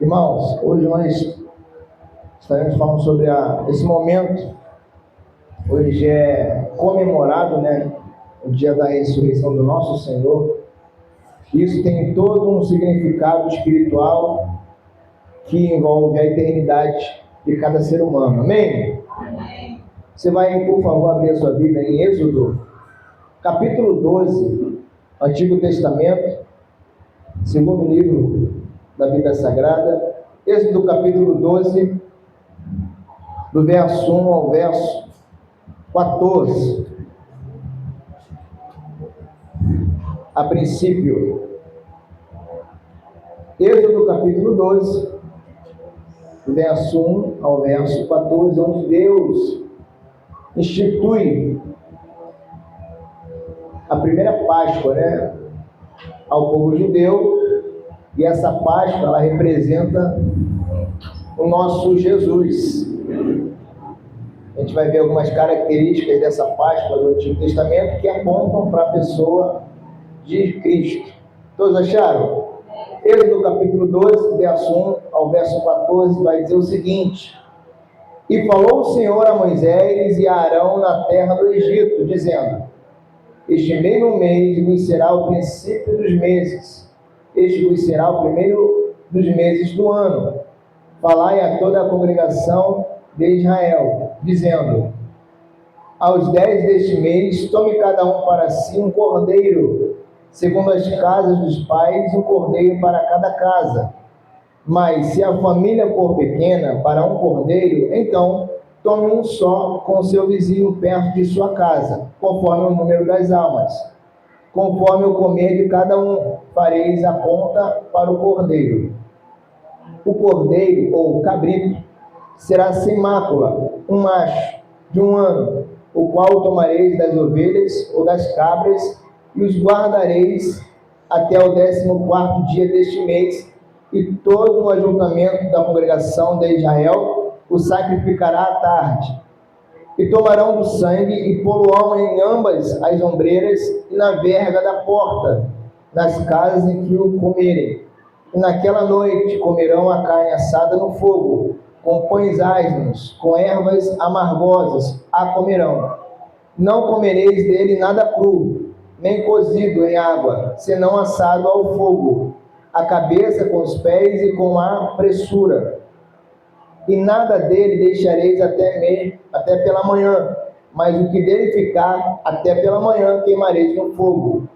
Irmãos, hoje nós estaremos falando sobre esse momento. Hoje é comemorado, o dia da ressurreição do nosso Senhor. Isso tem todo um significado espiritual que envolve a eternidade de cada ser humano. Amém? Amém. Você vai, por favor, abrir a sua Bíblia em Êxodo, capítulo 12, Antigo Testamento, segundo livro da Bíblia Sagrada. Êxodo capítulo 12, do verso 1 ao verso 14. A princípio, Êxodo capítulo 12, do verso 1 ao verso 14, onde Deus institui a primeira Páscoa, ao povo judeu. E essa Páscoa, ela representa o nosso Jesus. A gente vai ver algumas características dessa Páscoa do Antigo Testamento que apontam para a pessoa de Cristo. Todos acharam? Êxodo capítulo 12, verso 1 ao verso 14, vai dizer o seguinte: E falou o Senhor a Moisés e a Arão na terra do Egito, dizendo: Este mesmo mês vos será o princípio dos meses. Este vos será o primeiro dos meses do ano. Falai a toda a congregação de Israel, dizendo: Aos 10 deste mês, tome cada um para si um cordeiro, segundo as casas dos pais, um cordeiro para cada casa. Mas se a família for pequena, para um cordeiro, então tome um só com seu vizinho perto de sua casa, conforme o número das almas. Conforme o comer de cada um, fareis a conta para o cordeiro. O cordeiro, ou cabrito, será sem mácula, um macho de 1 ano, o qual tomareis das ovelhas ou das cabras, e os guardareis até o 14º dia deste mês, e todo o ajuntamento da congregação de Israel o sacrificará à tarde. E tomarão do sangue e poluão em ambas as ombreiras e na verga da porta, nas casas em que o comerem. E naquela noite comerão a carne assada no fogo, com pães asmos, com ervas amargosas a comerão. Não comereis dele nada cru, nem cozido em água, senão assado ao fogo, a cabeça com os pés e com a pressura. E nada dele deixareis até pela manhã, mas o que dele ficar até pela manhã queimareis no fogo.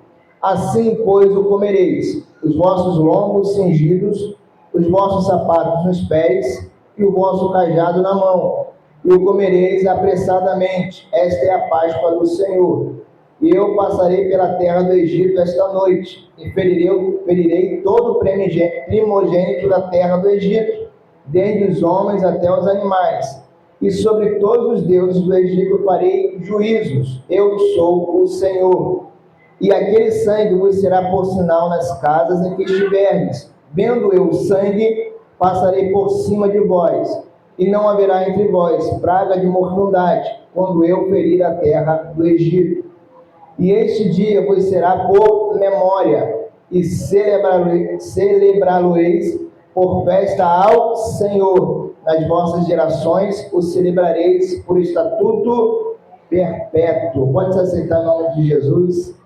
Assim, pois, o comereis, os vossos lombos cingidos, os vossos sapatos nos pés e o vosso cajado na mão, e o comereis apressadamente. Esta é a Páscoa do Senhor. E eu passarei pela terra do Egito esta noite, e ferirei todo o primogênito da terra do Egito, desde os homens até os animais, e sobre todos os deuses do Egito farei juízos. Eu sou o Senhor. E aquele sangue vos será por sinal nas casas em que estiverdes. Vendo eu o sangue, passarei por cima de vós, e não haverá entre vós praga de mortandade, quando eu ferir a terra do Egito. E este dia vos será por memória, e celebrá-lo-eis por festa ao Senhor. Nas vossas gerações o celebrareis por estatuto perpétuo. Pode se aceitar em nome de Jesus.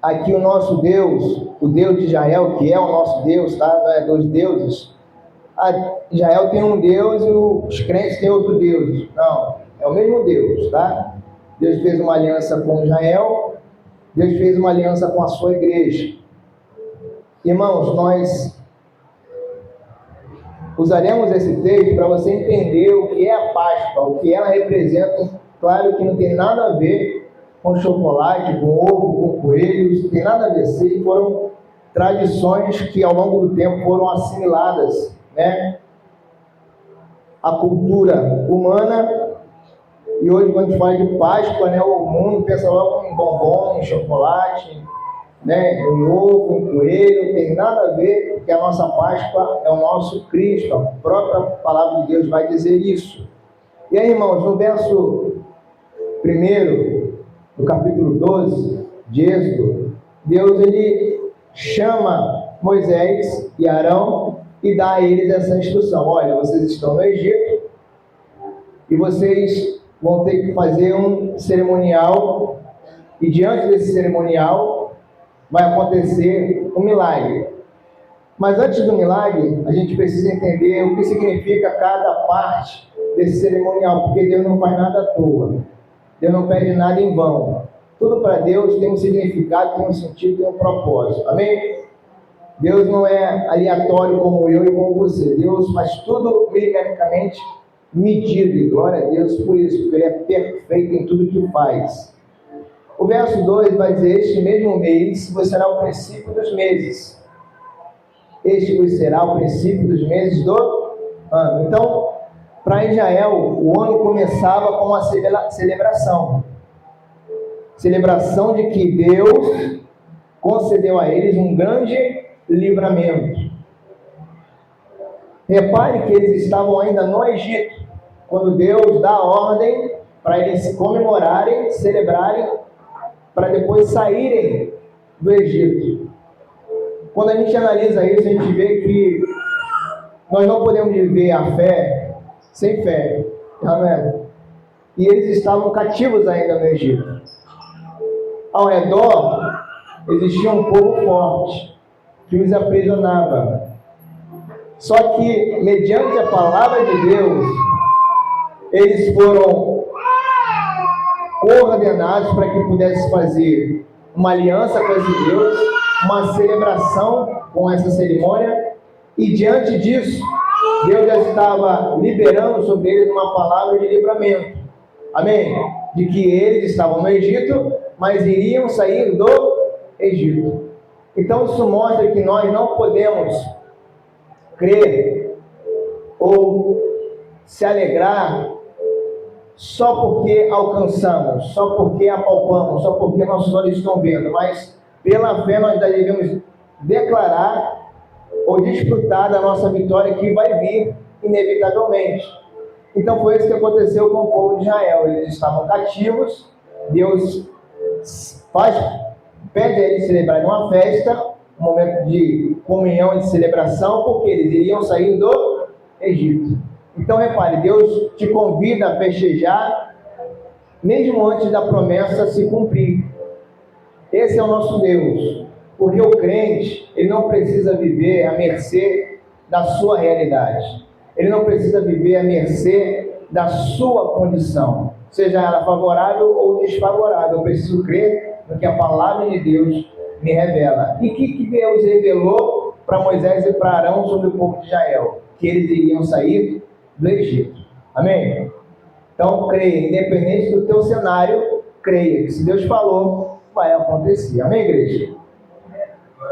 Aqui o nosso Deus, o Deus de Israel, que é o nosso Deus, tá? Não é dois deuses. Israel tem um Deus e os crentes têm outro Deus. Não, é o mesmo Deus, tá? Deus fez uma aliança com Israel, Deus fez uma aliança com a sua igreja. Irmãos, nós usaremos esse texto para você entender o que é a Páscoa, o que ela representa. Claro que não tem nada a ver com chocolate, com ovo, com coelhos, não tem nada a ver. Sim, foram tradições que ao longo do tempo foram assimiladas, à cultura humana. E hoje, quando a gente fala de Páscoa, o mundo pensa logo em bombom, em chocolate, em ovo, em coelho. Não tem nada a ver, porque a nossa Páscoa é o nosso Cristo. A própria palavra de Deus vai dizer isso. E aí, irmãos, no verso 1 do capítulo 12 de Êxodo, Deus ele chama Moisés e Arão e dá a eles essa instrução: olha, vocês estão no Egito e vocês vão ter que fazer um cerimonial, e diante desse cerimonial vai acontecer um milagre. Mas antes do milagre, a gente precisa entender o que significa cada parte desse cerimonial, porque Deus não faz nada à toa. Deus não pede nada em vão. Tudo para Deus tem um significado, tem um sentido, tem um propósito. Amém? Deus não é aleatório como eu e como você. Deus faz tudo milimetricamente medido. E glória a Deus por isso, porque Ele é perfeito em tudo que faz. O verso 2 vai dizer: este mesmo mês vos será o princípio dos meses. Este vos será o princípio dos meses do ano. Então, para Israel, o ano começava com uma celebração. Celebração de que Deus concedeu a eles um grande livramento. Repare que eles estavam ainda no Egito, quando Deus dá a ordem para eles se comemorarem, celebrarem, para depois saírem do Egito. Quando a gente analisa isso, a gente vê que nós não podemos viver a fé sem fé. Amém? E eles estavam cativos ainda no Egito. Ao redor existia um povo forte que os aprisionava. Só que, mediante a palavra de Deus, eles foram coordenados para que pudessem fazer uma aliança com esse Deus, uma celebração com essa cerimônia, e diante disso, Deus já estava liberando sobre eles uma palavra de livramento. Amém? De que eles estavam no Egito, mas iriam sair do Egito. Então isso mostra que nós não podemos crer ou se alegrar só porque alcançamos, só porque apalpamos, só porque nossos olhos estão vendo, mas pela fé nós devemos declarar ou desfrutar da nossa vitória que vai vir inevitavelmente. Então foi isso que aconteceu com o povo de Israel. Eles estavam cativos, Deus pede a eles celebrarem uma festa, um momento de comunhão e de celebração, porque eles iriam sair do Egito. Então repare, Deus te convida a festejar mesmo antes da promessa se cumprir. Esse é o nosso Deus, porque o crente, ele não precisa viver à mercê da sua realidade, ele não precisa viver à mercê da sua condição, seja ela favorável ou desfavorável. Eu preciso crer no que a palavra de Deus me revela. E o que Deus revelou para Moisés e para Arão sobre o povo de Israel? Que eles iriam sair do Egito. Amém? Então creia, independente do teu cenário, creia que se Deus falou, vai acontecer. Amém, igreja?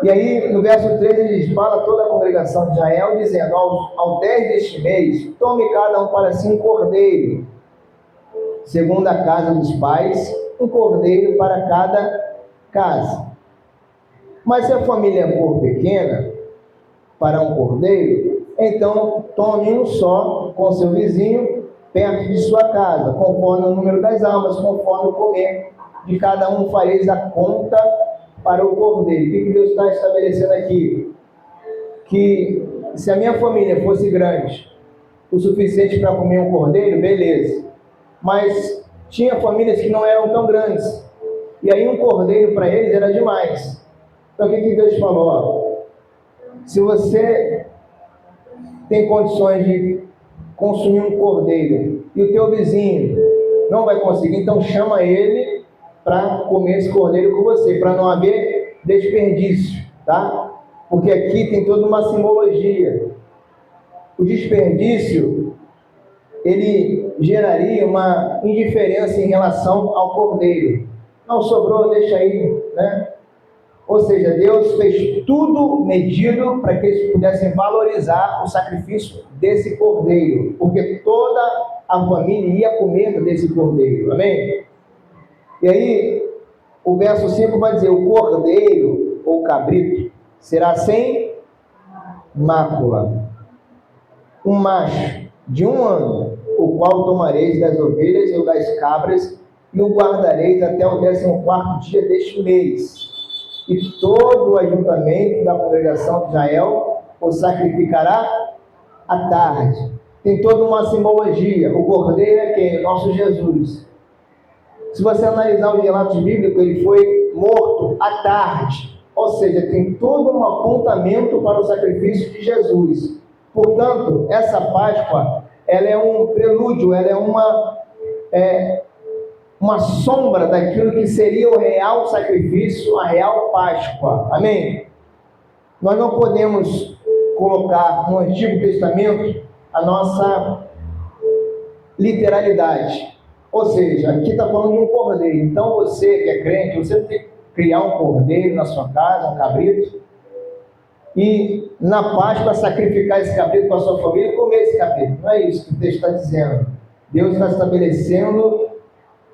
E aí, no verso 3, ele fala a toda a congregação de Israel, dizendo: ao 10 deste mês, tome cada um para si um cordeiro, segundo a casa dos pais, um cordeiro para cada casa. Mas se a família for pequena, para um cordeiro, então tome um só com seu vizinho, perto de sua casa, conforme o número das almas, conforme o comer de cada um fareis a conta para o cordeiro. O que Deus está estabelecendo aqui? Que se a minha família fosse grande, o suficiente para comer um cordeiro, beleza. Mas tinha famílias que não eram tão grandes, e aí um cordeiro para eles era demais. Então o que Deus falou? Ó, se você tem condições de consumir um cordeiro e o teu vizinho não vai conseguir, então chama ele para comer esse cordeiro com você, para não haver desperdício, tá? Porque aqui tem toda uma simbologia. O desperdício, ele geraria uma indiferença em relação ao cordeiro. Não sobrou, deixa aí, né? Ou seja, Deus fez tudo medido para que eles pudessem valorizar o sacrifício desse cordeiro, porque toda a família ia comer desse cordeiro. Amém? E aí, o verso 5 vai dizer: o cordeiro ou cabrito será sem mácula, um macho de 1 ano, o qual tomareis das ovelhas ou das cabras e o guardareis até o 14º dia deste mês. E todo o ajuntamento da congregação de Israel o sacrificará à tarde. Tem toda uma simbologia. O cordeiro é quem? Nosso Jesus. Se você analisar os relatos bíblicos, ele foi morto à tarde. Ou seja, tem todo um apontamento para o sacrifício de Jesus. Portanto, essa Páscoa, ela é um prelúdio, ela é uma sombra daquilo que seria o real sacrifício, a real Páscoa. Amém? Nós não podemos colocar no Antigo Testamento a nossa literalidade. Ou seja, aqui está falando de um cordeiro. Então você que é crente, você tem que criar um cordeiro na sua casa, um cabrito, e na Páscoa sacrificar esse cabrito com a sua família e comer esse cabrito. Não é isso que o texto está dizendo. Deus está estabelecendo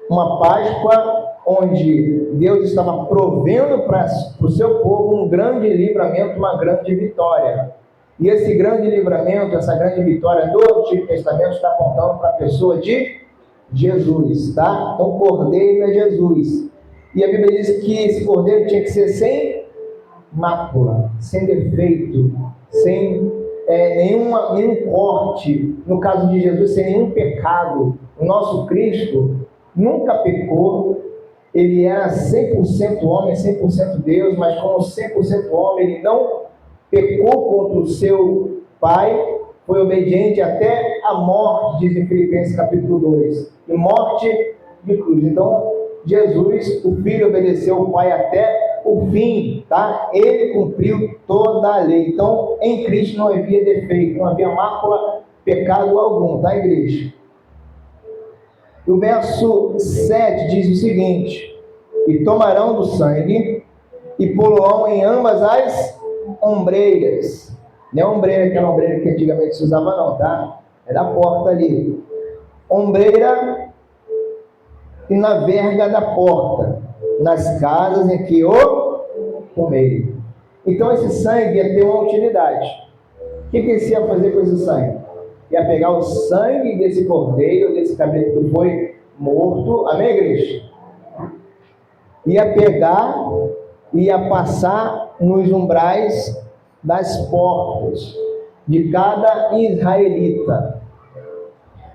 uma Páscoa onde Deus estava provendo para o seu povo um grande livramento, uma grande vitória. E esse grande livramento, essa grande vitória do Antigo Testamento está apontando para a pessoa de Jesus, tá? Então, o cordeiro é Jesus. E a Bíblia diz que esse cordeiro tinha que ser sem mácula, sem defeito, sem nenhum corte. No caso de Jesus, sem nenhum pecado. O nosso Cristo nunca pecou. Ele era 100% homem, 100% Deus, mas como 100% homem, ele não pecou contra o seu Pai, foi obediente até a morte, diz em Filipenses capítulo 2, e morte de cruz. Então, Jesus, o Filho, obedeceu o Pai até o fim, tá? Ele cumpriu toda a lei. Então, em Cristo não havia defeito, não havia mácula, pecado algum, tá, igreja? O verso 7 diz o seguinte: e tomarão do sangue e pô-lo-ão em ambas as ombreiras. Não é ombreira, aquela ombreira que antigamente se usava não, tá? É da porta ali. Ombreira e na verga da porta, nas casas em que o comerem. Então esse sangue ia ter uma utilidade. O que eles iam fazer com esse sangue? Ia pegar o sangue desse cordeiro, desse cabrito que foi morto, amém, igreja? Ia pegar, ia passar nos umbrais das portas de cada israelita,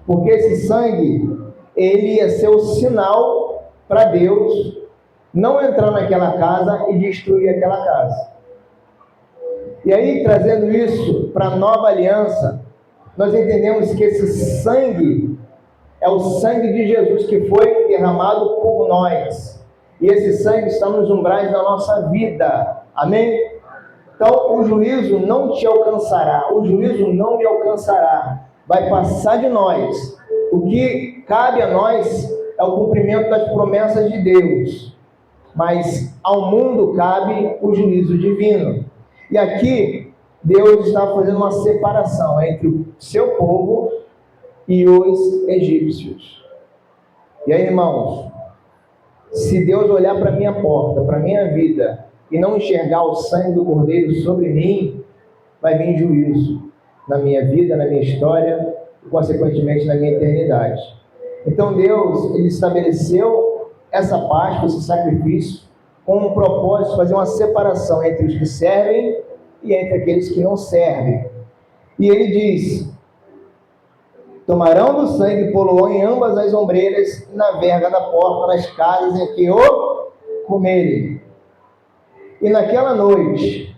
porque esse sangue, ele ia ser o sinal para Deus não entrar naquela casa e destruir aquela casa. E aí, trazendo isso para a nova aliança, nós entendemos que esse sangue é o sangue de Jesus que foi derramado por nós. E esse sangue está nos umbrais da nossa vida. Amém? Então, o juízo não te alcançará. O juízo não me alcançará. Vai passar de nós. O que cabe a nós é o cumprimento das promessas de Deus. Mas ao mundo cabe o juízo divino. E aqui, Deus está fazendo uma separação entre o seu povo e os egípcios. E aí, irmãos, se Deus olhar para a minha porta, para a minha vida, e não enxergar o sangue do Cordeiro sobre mim, vai vir juízo na minha vida, na minha história e, consequentemente, na minha eternidade. Então, Deus, Ele estabeleceu essa Páscoa, esse sacrifício, com um propósito de fazer uma separação entre os que servem e entre aqueles que não servem. E Ele diz: tomarão do sangue e pô-lo em ambas as ombreiras, na verga da porta, nas casas em que o comerem. E naquela noite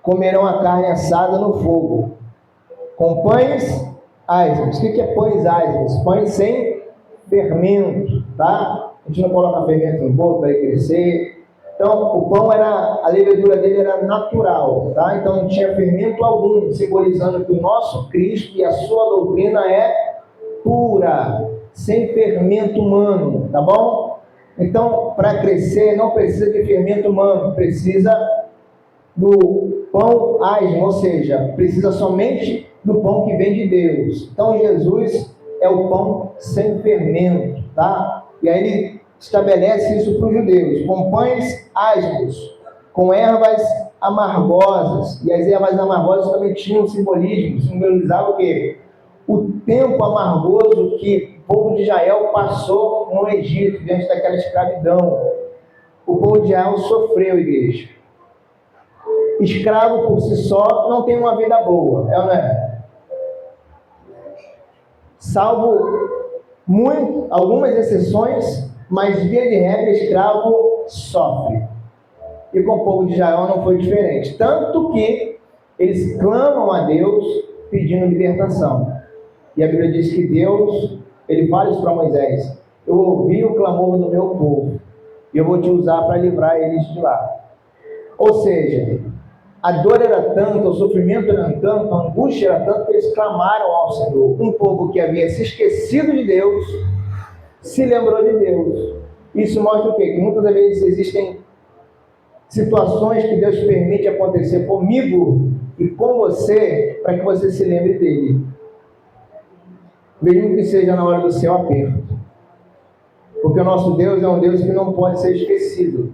comerão a carne assada no fogo, com pães ázimos. O que é pães ázimos? Pães sem fermento, tá? A gente não coloca fermento no bolo para ele crescer. Então, o pão a levedura dele era natural, tá? Então não tinha fermento algum, simbolizando que o nosso Cristo e a sua doutrina é pura, sem fermento humano, tá bom? Então, para crescer, não precisa de fermento humano, precisa do pão ázimo, ou seja, precisa somente do pão que vem de Deus. Então, Jesus é o pão sem fermento, tá? E aí ele estabelece isso para os judeus, com pães ázimos, com ervas amargosas. E as ervas amargosas também tinham simbolismo, simbolizavam o quê? O tempo amargoso que o povo de Israel passou no Egito, diante daquela escravidão. O povo de Israel sofreu, igreja. escravo por si só não tem uma vida boa, é ou não é? Salvo algumas exceções, mas via de regra, escravo sofre. E com o povo de Israel não foi diferente. Tanto que eles clamam a Deus pedindo libertação. E a Bíblia diz que Deus, ele fala isso para Moisés: eu ouvi o clamor do meu povo, e eu vou te usar para livrar eles de lá. Ou seja, a dor era tanta, o sofrimento era tanto, a angústia era tanto, que eles clamaram ao Senhor. Um povo que havia se esquecido de Deus, se lembrou de Deus. Isso mostra o quê? Que muitas vezes existem situações que Deus permite acontecer comigo e com você, para que você se lembre dele. Mesmo que seja na hora do seu aperto. Porque o nosso Deus é um Deus que não pode ser esquecido.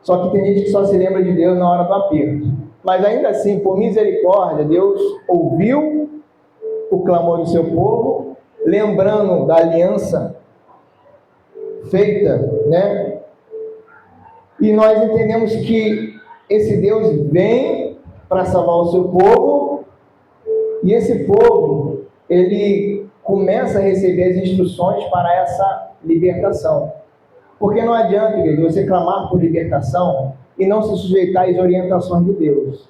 Só que tem gente que só se lembra de Deus na hora do aperto. Mas ainda assim, por misericórdia, Deus ouviu o clamor do seu povo, lembrando da aliança feita, né? E nós entendemos que esse Deus vem para salvar o seu povo, e esse povo, ele começa a receber as instruções para essa libertação. Porque não adianta, igreja, você clamar por libertação e não se sujeitar às orientações de Deus.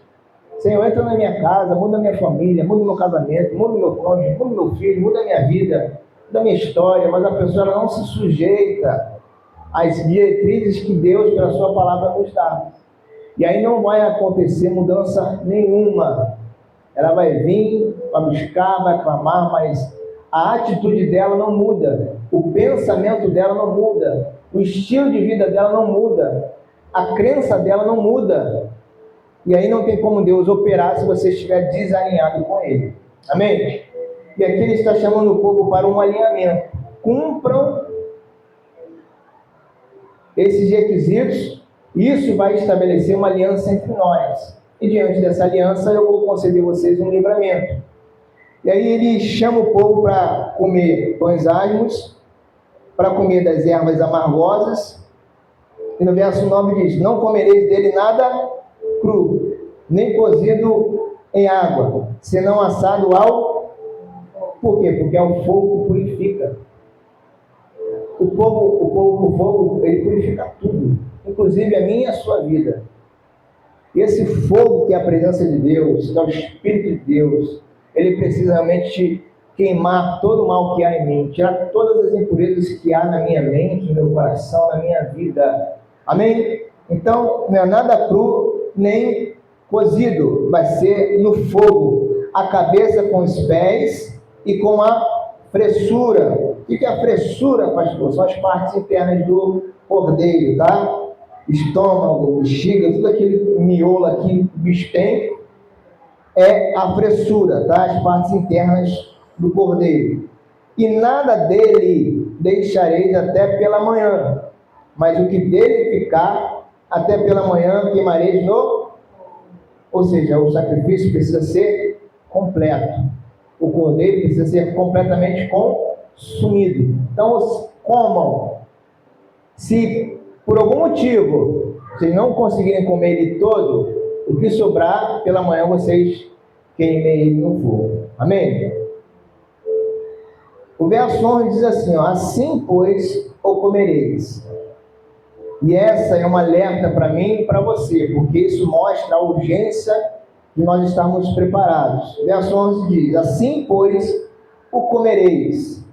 Senhor, entra na minha casa, muda a minha família, muda o meu casamento, muda o meu cônjuge, muda o meu filho, muda a minha vida, muda a minha história, mas a pessoa não se sujeita às diretrizes que Deus, pela sua palavra, nos dá. E aí não vai acontecer mudança nenhuma. Ela vai vir, vai buscar, vai clamar, mas a atitude dela não muda, o pensamento dela não muda, o estilo de vida dela não muda, a crença dela não muda. E aí não tem como Deus operar se você estiver desalinhado com Ele. Amém? E aqui Ele está chamando o povo para um alinhamento. Cumpram esses requisitos, e isso vai estabelecer uma aliança entre nós. E diante dessa aliança eu vou conceder a vocês um livramento. E aí Ele chama o povo para comer pães asmos, para comer das ervas amargosas. E no verso 9 diz: não comereis dele nada cru, nem cozido em água, senão assado ao... Por quê? Porque ao fogo purifica. O fogo, ele purifica tudo, inclusive a minha e a sua vida. E esse fogo que é a presença de Deus, que é o Espírito de Deus, ele precisa realmente queimar todo o mal que há em mim, tirar todas as impurezas que há na minha mente, no meu coração, na minha vida. Amém? Então, não é nada cru, nem cozido, vai ser no fogo, a cabeça com os pés e com a fressura. O que é a fressura, pastor? São as partes internas do cordeiro, tá? Estômago, bexiga, tudo aquele miolo aqui que o bicho tem, é a fressura, tá? As partes internas do cordeiro. E nada dele deixareis até pela manhã, mas o que dele ficar, até pela manhã queimareis no... Ou seja, o sacrifício precisa ser completo. O cordeiro precisa ser completamente consumido. Então, comam. Se por algum motivo vocês não conseguirem comer ele todo, o que sobrar, pela manhã vocês queimem ele no fogo. Amém? O verso 11 diz assim, ó: assim, pois, o comereis. E essa é um alerta para mim e para você, porque isso mostra a urgência de nós estarmos preparados. Verso 11 diz: assim, pois, o comereis.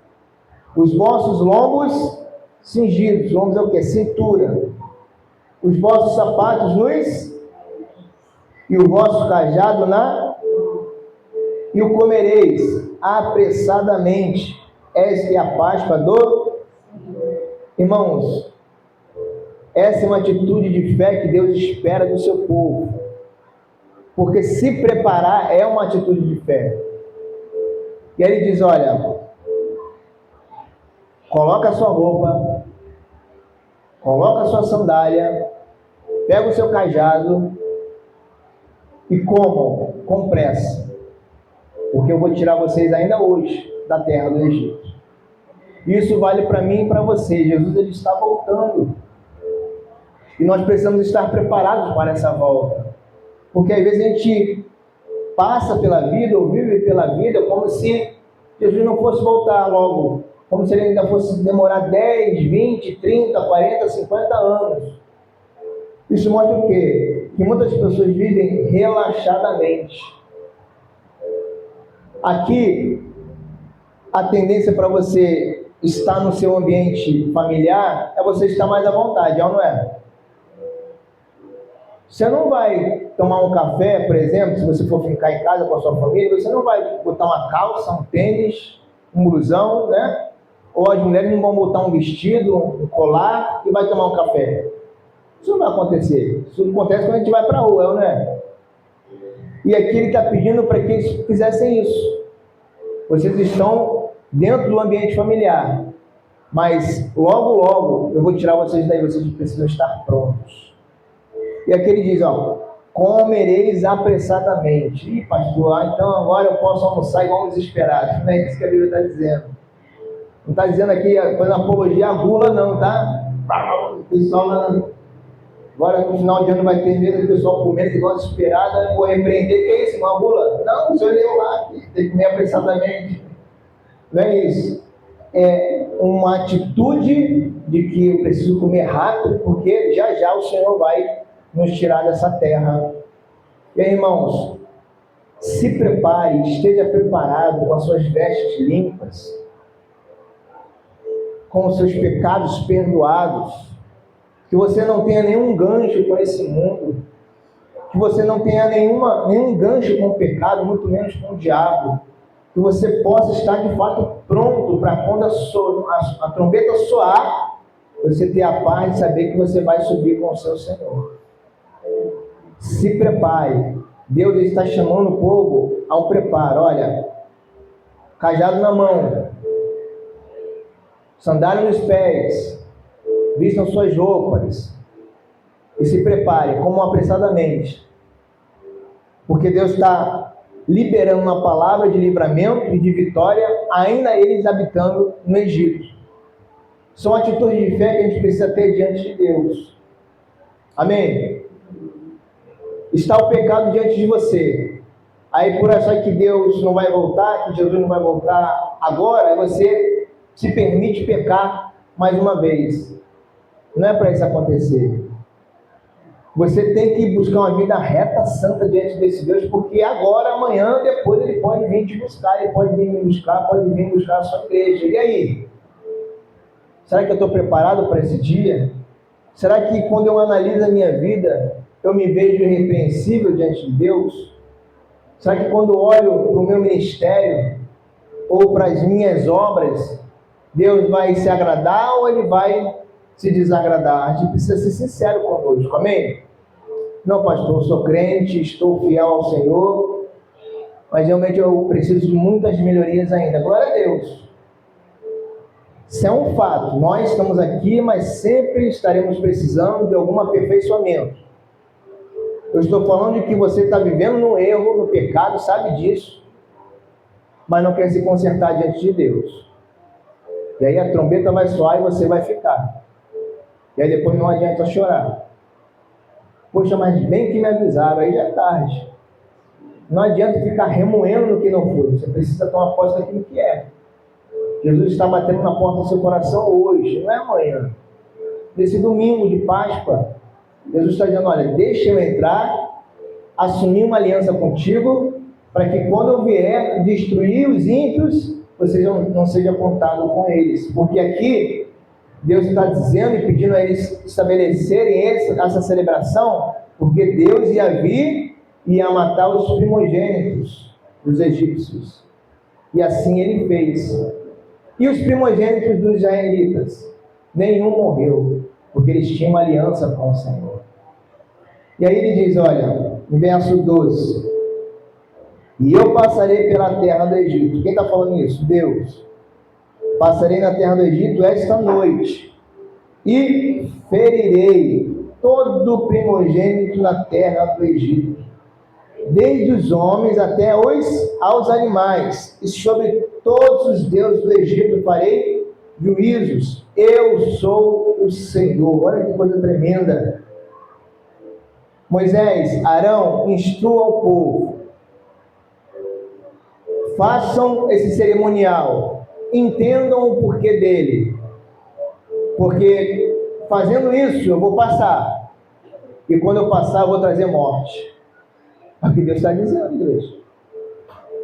Os vossos lombos cingidos. Lombos é o que? Cintura. Os vossos sapatos nos... e o vosso cajado na... e o comereis apressadamente. Esta é a Páscoa do... Irmãos, essa é uma atitude de fé que Deus espera do seu povo. Porque se preparar é uma atitude de fé. E aí ele diz, olha, coloca a sua roupa, coloca a sua sandália, pega o seu cajado e comam com pressa. Porque eu vou tirar vocês ainda hoje da terra do Egito. Isso vale para mim e para você. Jesus, ele está voltando. E nós precisamos estar preparados para essa volta. Porque às vezes a gente passa pela vida ou vive pela vida como se Jesus não fosse voltar logo. Como se ele ainda fosse demorar 10, 20, 30, 40, 50 anos. Isso mostra o quê? Que muitas pessoas vivem relaxadamente. Aqui, a tendência para você estar no seu ambiente familiar é você estar mais à vontade, é ou não é? Você não vai tomar um café, por exemplo, se você for ficar em casa com a sua família, você não vai botar uma calça, um tênis, um blusão, né? Ou as mulheres não vão botar um vestido, um colar e vai tomar um café. Isso não vai acontecer. Isso acontece quando a gente vai para a rua, não é? E aqui ele está pedindo para que eles fizessem isso. Vocês estão dentro do ambiente familiar, mas logo, logo eu vou tirar vocês daí, vocês precisam estar prontos. E aqui ele diz, ó, comereis apressadamente. Ih, pastor, então agora eu posso almoçar igual um desesperado. Não é isso que a Bíblia está dizendo. Não está dizendo aqui, fazendo apologia à gula não, tá? O pessoal, agora no final de ano vai ter medo do pessoal comendo igual desesperado, eu vou repreender, que é isso, uma gula? Não, o senhor leu lá, tem que comer apressadamente. Não é isso. É uma atitude de que eu preciso comer rápido, porque já já o Senhor vai nos tirar dessa terra. E aí, irmãos, se prepare, esteja preparado com as suas vestes limpas, com os seus pecados perdoados, que você não tenha nenhum gancho com esse mundo, que você não tenha nenhum gancho com o pecado, muito menos com o diabo, que você possa estar de fato pronto para quando a trombeta soar, você ter a paz de saber que você vai subir com o seu Senhor. Se prepare. Deus está chamando o povo ao preparo. Olha, cajado na mão, sandália nos pés, vistam suas roupas e se prepare, como apressadamente, porque Deus está liberando uma palavra de livramento e de vitória, ainda eles habitando no Egito. São atitudes de fé que a gente precisa ter diante de Deus. Amém? Está o pecado diante de você. Aí por achar que Deus não vai voltar, que Jesus não vai voltar agora, você se permite pecar mais uma vez. Não é para isso acontecer. Você tem que buscar uma vida reta, santa diante desse Deus, porque agora, amanhã, depois ele pode vir te buscar, ele pode vir me buscar, pode vir buscar a sua igreja. E aí? Será que eu estou preparado para esse dia? Será que quando eu analiso a minha vida, eu me vejo irrepreensível diante de Deus? Será que quando olho para o meu ministério ou para as minhas obras, Deus vai se agradar ou ele vai se desagradar? A gente precisa ser sincero conosco, amém? Não, pastor, eu sou crente, estou fiel ao Senhor, mas realmente eu preciso de muitas melhorias ainda. Glória a Deus. Isso é um fato, nós estamos aqui, mas sempre estaremos precisando de algum aperfeiçoamento. Eu estou falando de que você está vivendo no erro, no pecado, sabe disso, mas não quer se consertar diante de Deus. E aí a trombeta vai soar e você vai ficar. E aí depois não adianta chorar. Poxa, mas bem que me avisaram, aí já é tarde. Não adianta ficar remoendo no que não foi. Você precisa tomar posse daquilo que é. Jesus está batendo na porta do seu coração hoje, não é amanhã. Nesse domingo de Páscoa, Jesus está dizendo, olha, deixa eu entrar, assumir uma aliança contigo, para que quando eu vier destruir os ímpios, você não seja apontado com eles. Porque aqui, Deus está dizendo e pedindo a eles estabelecerem essa celebração, porque Deus ia vir e ia matar os primogênitos dos egípcios. E assim ele fez. E os primogênitos dos israelitas? Nenhum morreu, porque eles tinham aliança com o Senhor. E aí ele diz, olha, no verso 12, e eu passarei pela terra do Egito. Quem está falando isso? Deus. Passarei na terra do Egito esta noite, e ferirei todo primogênito na terra do Egito, desde os homens até aos animais, e sobre todos os deuses do Egito farei juízos. Eu sou o Senhor. Olha que coisa tremenda. Moisés, Arão, instrua o povo. Façam esse cerimonial. Entendam o porquê dele. Porque fazendo isso eu vou passar. E quando eu passar eu vou trazer morte. É o que Deus está dizendo, igreja.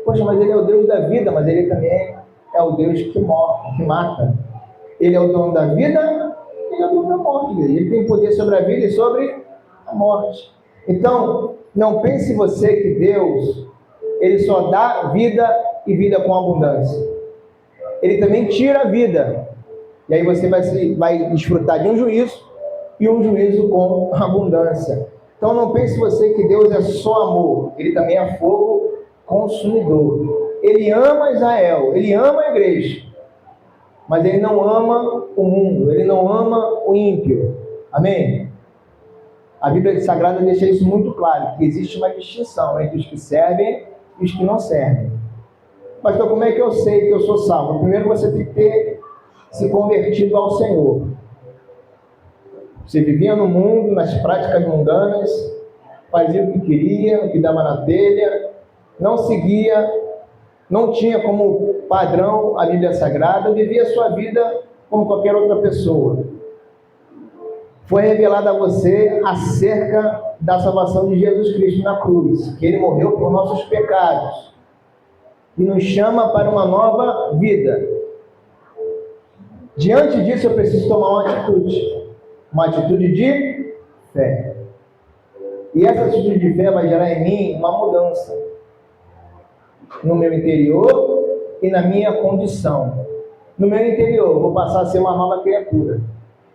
Poxa, mas ele é o Deus da vida, mas ele também é o Deus que morre, que mata. Ele é o dono da vida, ele é o dono da morte. Ele tem poder sobre a vida e sobre a morte. Então, não pense você que Deus, ele só dá vida e vida com abundância. Ele também tira a vida. E aí você vai desfrutar de um juízo, e um juízo com abundância. Então não pense você que Deus é só amor. Ele também é fogo consumidor. Ele ama Israel, ele ama a igreja. Mas ele não ama o mundo, ele não ama o ímpio. Amém? A Bíblia Sagrada deixa isso muito claro, que existe uma distinção entre os que servem e os que não servem. Pastor, como é que eu sei que eu sou salvo? Primeiro você tem que ter se convertido ao Senhor. Você vivia no mundo, nas práticas mundanas, fazia o que queria, o que dava na telha, não seguia, não tinha como padrão a Bíblia Sagrada, vivia a sua vida como qualquer outra pessoa. Foi revelado a você acerca da salvação de Jesus Cristo na cruz, que ele morreu por nossos pecados e nos chama para uma nova vida. Diante disso eu preciso tomar uma atitude de fé. E essa atitude de fé vai gerar em mim uma mudança no meu interior e na minha condição. No meu interior eu vou passar a ser uma nova criatura.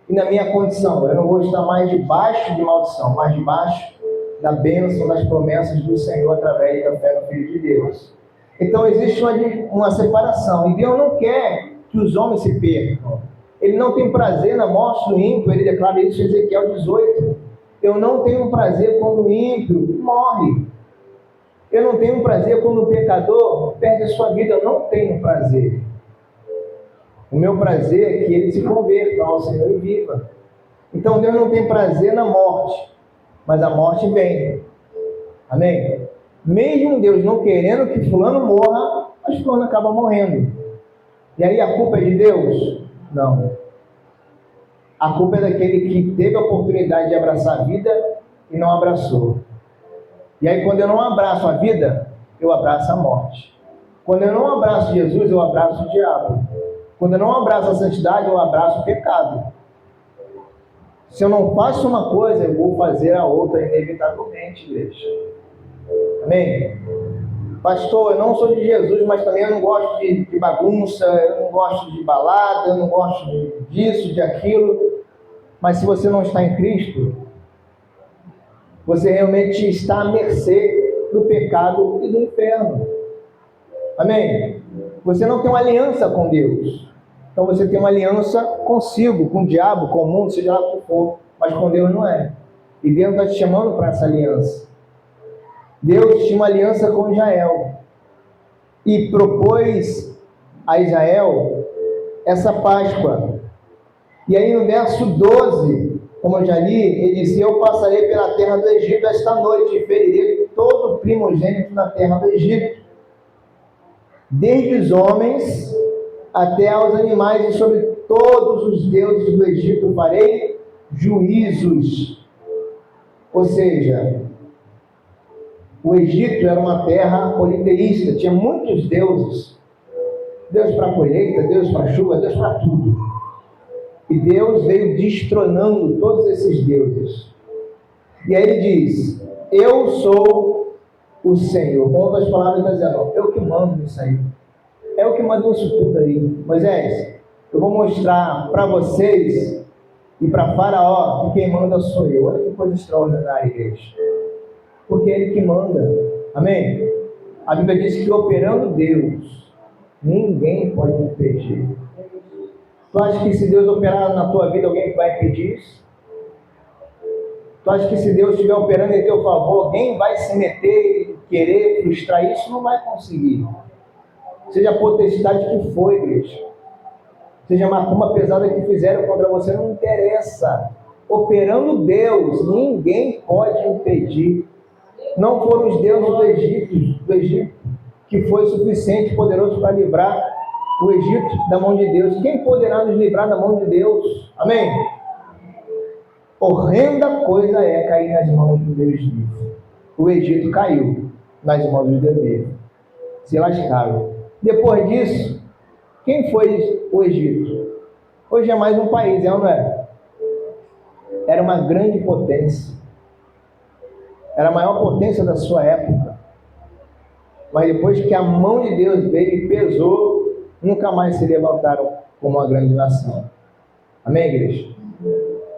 E na minha condição, eu não vou estar mais debaixo de maldição, mas debaixo da bênção, das promessas do Senhor através da fé no Filho de Deus. Então existe uma separação. E Deus não quer que os homens se percam. Ele não tem prazer na morte do ímpio. Ele declara isso em Ezequiel 18. Eu não tenho prazer quando o ímpio morre. Eu não tenho prazer quando o pecador perde a sua vida. Eu não tenho prazer. O meu prazer é que ele se converta ao Senhor e viva. Então Deus não tem prazer na morte, mas a morte vem. Amém? Mesmo Deus não querendo que fulano morra, mas fulano acaba morrendo. E aí a culpa é de Deus? Não. A culpa é daquele que teve a oportunidade de abraçar a vida e não abraçou. E aí quando eu não abraço a vida, eu abraço a morte. Quando eu não abraço Jesus, eu abraço o diabo. Quando eu não abraço a santidade, eu abraço o pecado. Se eu não faço uma coisa, eu vou fazer a outra inevitavelmente, igreja. Amém? Pastor, eu não sou de Jesus, mas também eu não gosto de bagunça, eu não gosto de balada, eu não gosto disso, de aquilo. Mas se você não está em Cristo, você realmente está à mercê do pecado e do inferno. Amém? Você não tem uma aliança com Deus. Então você tem uma aliança consigo, com o diabo, com o mundo, seja lá o que for. Mas com Deus não é. E Deus está te chamando para essa aliança. Deus tinha uma aliança com Israel. E propôs a Israel essa Páscoa. E aí no verso 12, como eu já li, ele disse: eu passarei pela terra do Egito esta noite e ferirei todo o primogênito na terra do Egito, desde os homens até aos animais, e sobre todos os deuses do Egito farei juízos. Ou seja, o Egito era uma terra politeísta, tinha muitos deuses. Deus para a colheita, Deus para a chuva, Deus para tudo. E Deus veio destronando todos esses deuses. E aí ele diz: eu sou o Senhor. Com outras palavras, ele está dizendo: eu que mando isso aí. É o que manda isso tudo aí. Moisés, eu vou mostrar para vocês e para Faraó que quem manda sou eu. Olha que coisa extraordinária, igreja. Porque é ele que manda. Amém? A Bíblia diz que operando Deus, ninguém pode impedir. Tu acha que se Deus operar na tua vida, alguém vai impedir isso? Tu acha que se Deus estiver operando em teu favor, alguém vai se meter e querer frustrar isso? Não vai conseguir. Seja a potestade que for, igreja. Seja a macumba pesada que fizeram contra você, não interessa. operando Deus, ninguém pode impedir. Não foram os deuses do Egito que foi suficiente e poderoso para livrar o Egito da mão de Deus. Quem poderá nos livrar da mão de Deus? Amém? Horrenda coisa é cair nas mãos do Deus vivo. O Egito caiu nas mãos do Deus vivo. Se lascaram. Depois disso, quem foi o Egito? Hoje é mais um país, é ou não é? Era uma grande potência. Era a maior potência da sua época. Mas depois que a mão de Deus veio e pesou, nunca mais se levantaram como uma grande nação. Amém, igreja?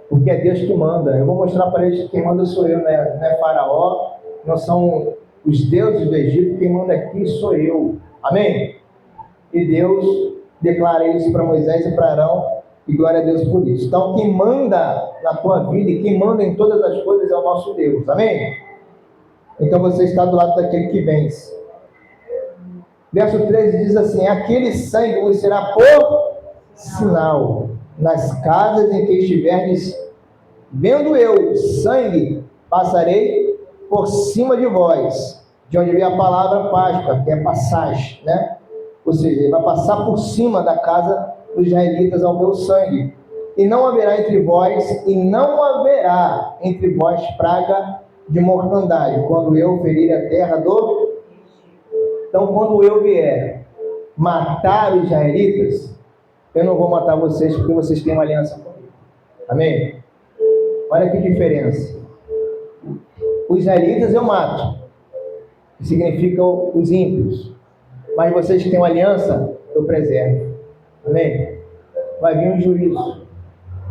Porque é Deus que manda. Eu vou mostrar para eles que quem manda sou eu, não é Faraó, não são os deuses do Egito, quem manda aqui sou eu. Amém? E Deus declara isso para Moisés e para Arão, e glória a Deus por isso. Então, quem manda na tua vida e quem manda em todas as coisas é o nosso Deus. Amém? Então você está do lado daquele que vence. Verso 13 diz assim: aquele sangue vos será por sinal nas casas em que estiverdes. Vendo eu sangue, passarei por cima de vós. De onde vem a palavra Páscoa, que é passagem, né? Ou seja, ele vai passar por cima da casa dos israelitas ao meu sangue. E não haverá entre vós praga de mortandade, quando eu ferir a terra do... Então, quando eu vier matar os israelitas, eu não vou matar vocês, porque vocês têm uma aliança comigo. Amém? Olha que diferença. Os israelitas eu mato, que significam os ímpios. Mas vocês que têm uma aliança, eu preservo. Amém? Vai vir um juízo.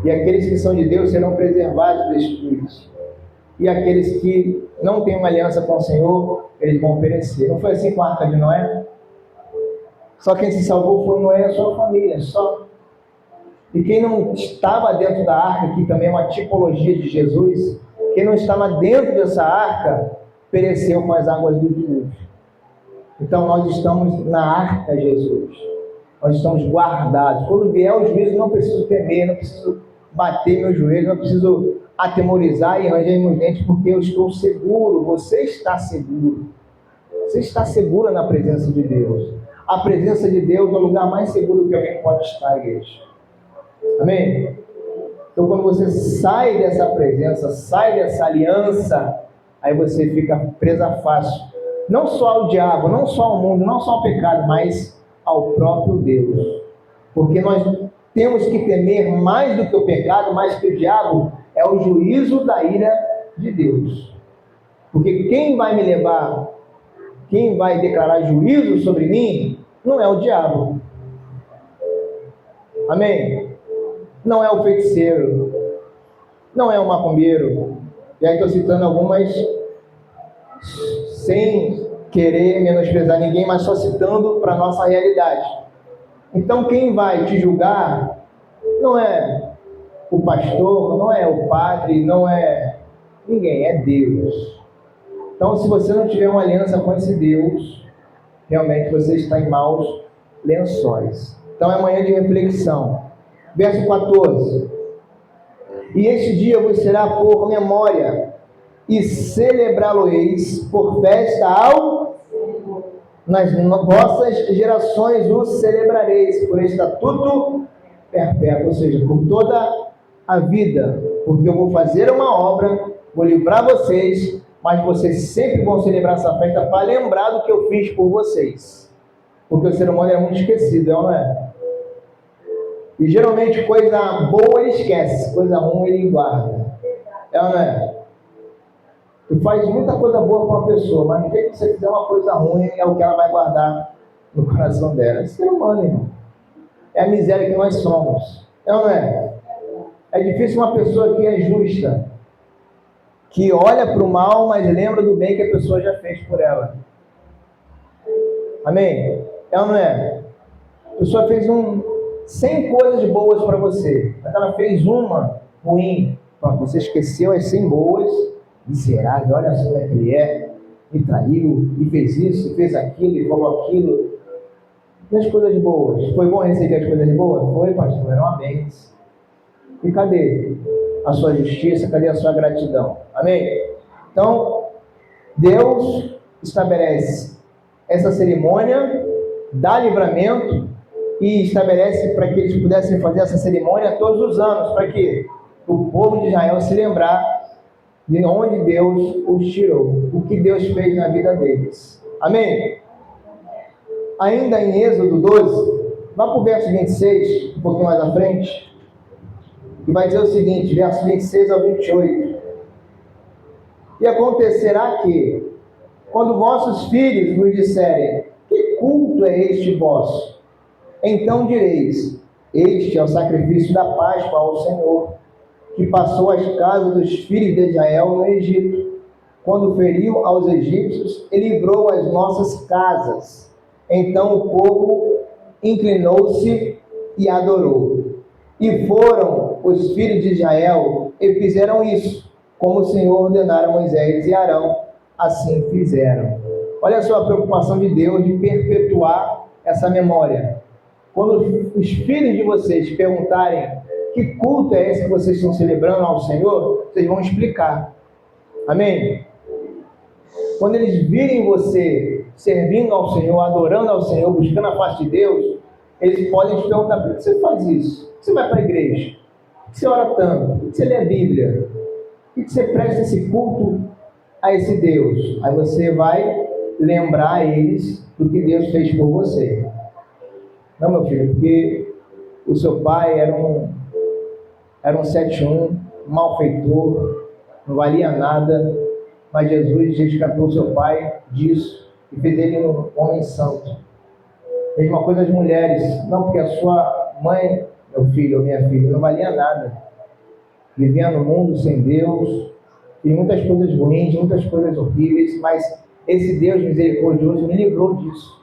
E aqueles que são de Deus serão preservados deste juízo. E aqueles que não têm uma aliança com o Senhor, eles vão perecer. Não foi assim com a arca de Noé? Só quem se salvou foi Noé e a sua família, só. E quem não estava dentro da arca, que também é uma tipologia de Jesus, quem não estava dentro dessa arca, pereceu com as águas do dilúvio. Então nós estamos na arca de Jesus. Nós estamos guardados. Quando vier o juízo, não preciso temer, não preciso bater meus joelhos, não preciso atemorizar e ranger meus dentes, porque eu estou seguro. Você está seguro. Você está segura na presença de Deus. A presença de Deus é o lugar mais seguro que alguém pode estar, igreja. Amém? Então, quando você sai dessa presença, sai dessa aliança, aí você fica presa fácil. Não só ao diabo, não só ao mundo, não só ao pecado, mas ao próprio Deus. Porque nós temos que temer mais do que o pecado, mais que o diabo, é o juízo da ira de Deus. Porque quem vai me levar, quem vai declarar juízo sobre mim, não é o diabo. Amém? Não é o feiticeiro, não é o macumbeiro. E aí estou citando algumas sem querer menosprezar ninguém, mas só citando para a nossa realidade. Então quem vai te julgar não é o pastor, não é o padre, não é ninguém, é Deus. Então se você não tiver uma aliança com esse Deus, realmente você está em maus lençóis. Então é manhã de reflexão. Verso 14: e este dia vos será por memória, e celebrá-lo-eis por festa ao... nas vossas gerações o celebrareis, por estatuto perpétuo, ou seja, por toda a vida, porque eu vou fazer uma obra, vou livrar vocês, mas vocês sempre vão celebrar essa festa para lembrar do que eu fiz por vocês, porque o ser humano é muito esquecido, não é? E geralmente coisa boa ele esquece, coisa ruim ele guarda. É ou não é? Tu faz muita coisa boa para uma pessoa, mas no dia que você fizer uma coisa ruim, é o que ela vai guardar no coração dela. É ser humano, irmão. É a miséria que nós somos. É ou não é? É difícil uma pessoa que é justa, que olha para o mal, mas lembra do bem que a pessoa já fez por ela. Amém? É ou não é? A pessoa fez 100 coisas boas para você, mas ela fez uma ruim. Pronto, você esqueceu as 100 boas, miserável, olha só como é que ele é, me traiu, e fez isso, e fez aquilo, e falou aquilo. E as coisas boas? Foi bom receber as coisas boas? Foi, pastor, eram amém. E cadê? a sua justiça? Cadê a sua gratidão? Amém? Então, Deus estabelece essa cerimônia, dá livramento e estabelece para que eles pudessem fazer essa cerimônia todos os anos. Para quê? Para o povo de Israel se lembrar de onde Deus os tirou, o que Deus fez na vida deles. Amém? Ainda em Êxodo 12, vá para o verso 26, um pouquinho mais à frente, e vai dizer o seguinte, verso 26 ao 28. E acontecerá que, quando vossos filhos vos disserem, que culto é este vosso? Então direis, este é o sacrifício da Páscoa ao Senhor, que passou as casas dos filhos de Israel no Egito, quando feriu aos egípcios e livrou as nossas casas. Então o povo inclinou-se e adorou. E foram os filhos de Israel e fizeram isso, como o Senhor ordenara a Moisés e Arão, assim fizeram. Olha só a preocupação de Deus de perpetuar essa memória. Quando os filhos de vocês perguntarem que culto é esse que vocês estão celebrando ao Senhor, vocês vão explicar. Amém? Quando eles virem você servindo ao Senhor, adorando ao Senhor, buscando a face de Deus, eles podem te perguntar, por que você faz isso? Por que você vai para a igreja? Por que você ora tanto? Por que você lê a Bíblia? Por que você presta esse culto a esse Deus? Aí você vai lembrar eles do que Deus fez por você. Não, meu filho, porque o seu pai era um 7-1, malfeitor, não valia nada, mas Jesus resgatou seu pai disso e fez ele um homem santo. Mesma coisa as mulheres, não, porque a sua mãe, meu filho ou minha filha, não valia nada, vivia no mundo sem Deus, e muitas coisas ruins, muitas coisas horríveis, mas esse Deus misericordioso me livrou disso.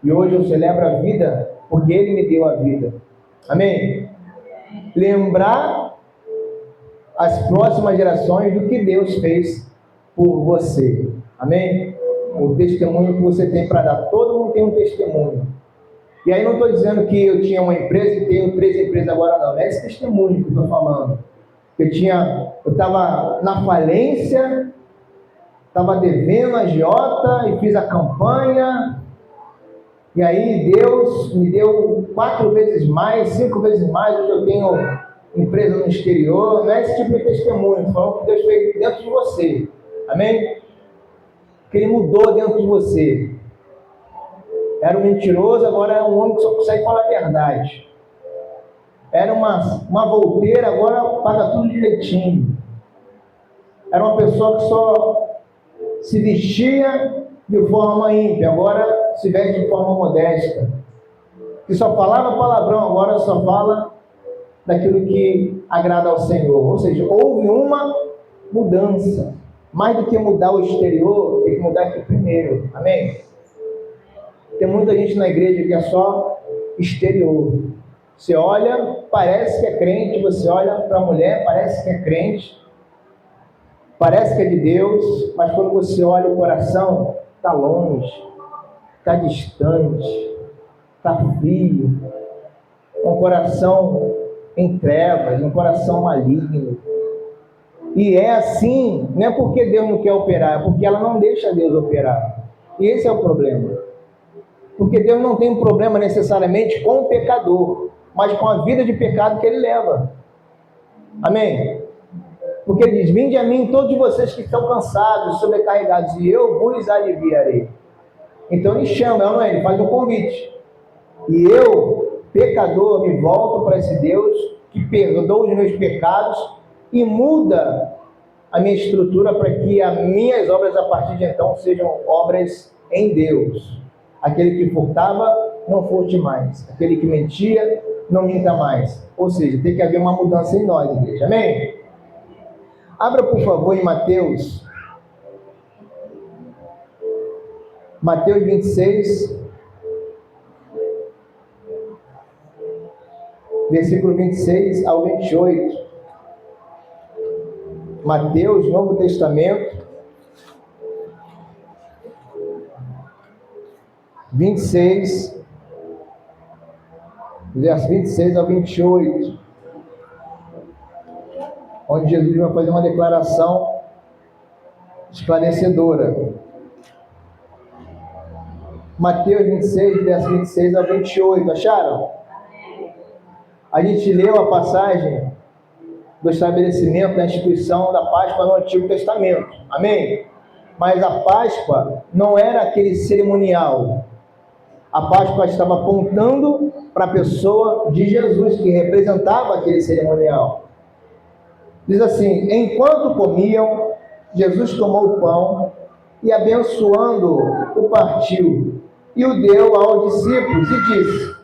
E hoje eu celebro a vida porque Ele me deu a vida. Amém? Lembrar as próximas gerações do que Deus fez por você. Amém? O testemunho que você tem para dar. Todo mundo tem um testemunho. E aí não estou dizendo que eu tinha uma empresa e tenho 3 empresas agora, não. Não é esse testemunho que eu estou falando. Eu estava na falência, estava devendo a agiota e fiz a campanha. E aí Deus me deu 4 vezes mais, 5 vezes mais. Hoje eu tenho empresa no exterior. Não é esse tipo de testemunho. Falando que Deus fez dentro de você. Amém? Que Ele mudou dentro de você. Era um mentiroso, agora é um homem que só consegue falar a verdade. Era uma volteira, agora paga tudo direitinho. Era uma pessoa que só se vestia de forma ímpia, agora se veste de forma modesta. Que só falava palavrão, agora só fala daquilo que agrada ao Senhor. Ou seja, houve uma mudança. Mais do que mudar o exterior, tem que mudar aqui primeiro. Amém? Tem muita gente na igreja que é só exterior. Você olha, parece que é crente. Você olha para a mulher, parece que é crente. Parece que é de Deus. Mas quando você olha o coração, está longe. Está distante. Está frio. Um coração em trevas. Um coração maligno. E é assim, não é porque Deus não quer operar, é porque ela não deixa Deus operar. E esse é o problema. Porque Deus não tem um problema necessariamente com o pecador, mas com a vida de pecado que ele leva. Amém? Porque ele diz, vinde a mim todos vocês que estão cansados, sobrecarregados, e eu vos aliviarei. Então ele chama, não é? Ele faz um convite. E eu, pecador, me volto para esse Deus que perdoa os meus pecados e muda a minha estrutura para que as minhas obras a partir de então sejam obras em Deus. Aquele que furtava, não furte mais. Aquele que mentia, não minta mais. Ou seja, tem que haver uma mudança em nós, igreja. Amém? Abra, por favor, em Mateus. Mateus 26. Versículo 26 ao 28. Mateus, Novo Testamento. 26, verso 26 ao 28. onde Jesus vai fazer uma declaração esclarecedora. Mateus 26, verso 26 a 28, acharam? A gente leu a passagem do estabelecimento da instituição da Páscoa no Antigo Testamento, amém? Mas a Páscoa não era aquele cerimonial. A Páscoa estava apontando para a pessoa de Jesus, que representava aquele cerimonial. Diz assim: enquanto comiam, Jesus tomou o pão e, abençoando, o partiu e o deu aos discípulos e disse: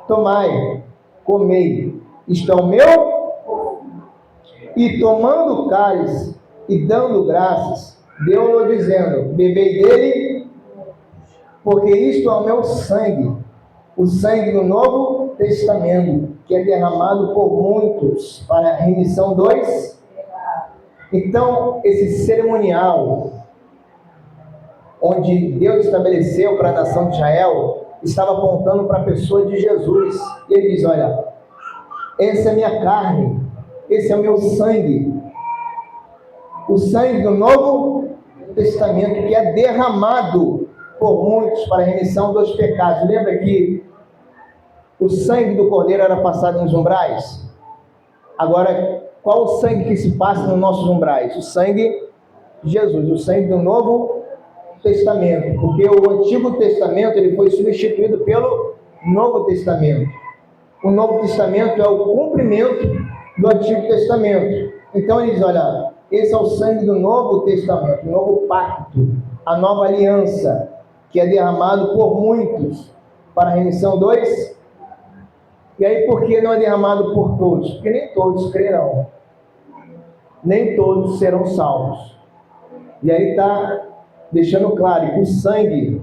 tomai, comei, isto é o meu. E tomando o cálice e dando graças, deu-o dizendo: bebei dele, porque isto é o meu sangue, o sangue do Novo Testamento, que é derramado por muitos para a remissão dos. Então, esse cerimonial, onde Deus estabeleceu para a nação de Israel, estava apontando para a pessoa de Jesus. E ele diz: olha, essa é a minha carne, esse é o meu sangue, o sangue do Novo Testamento, que é derramado por muitos para a remissão dos pecados. Lembra que o sangue do Cordeiro era passado nos umbrais? Agora, qual o sangue que se passa nos nossos umbrais? O sangue de Jesus, o sangue do Novo Testamento, porque o Antigo Testamento ele foi substituído pelo Novo Testamento. O Novo Testamento é o cumprimento do Antigo Testamento. Então ele diz: olha, esse é o sangue do Novo Testamento, o novo pacto, a nova aliança, que é derramado por muitos para a remissão dos. E aí, por que não é derramado por todos? Porque nem todos crerão, nem todos serão salvos. E aí está deixando claro que o sangue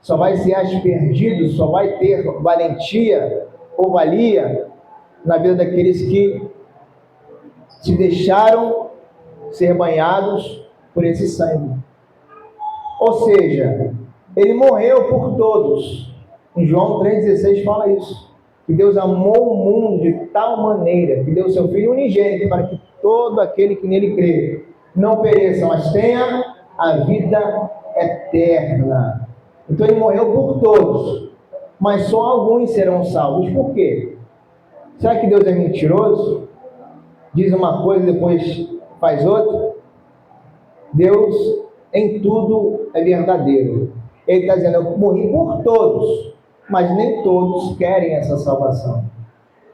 só vai ser aspergido, só vai ter valentia ou valia na vida daqueles que se deixaram ser banhados por esse sangue. Ou seja, ele morreu por todos. Em João 3,16 fala isso, que Deus amou o mundo de tal maneira que deu seu Filho unigênito para que todo aquele que nele crê não pereça, mas tenha a vida eterna. Então ele morreu por todos, mas só alguns serão salvos. Por quê? Será que Deus é mentiroso? Diz uma coisa e depois faz outra? Deus em tudo é verdadeiro. Ele está dizendo: eu morri por todos, mas nem todos querem essa salvação,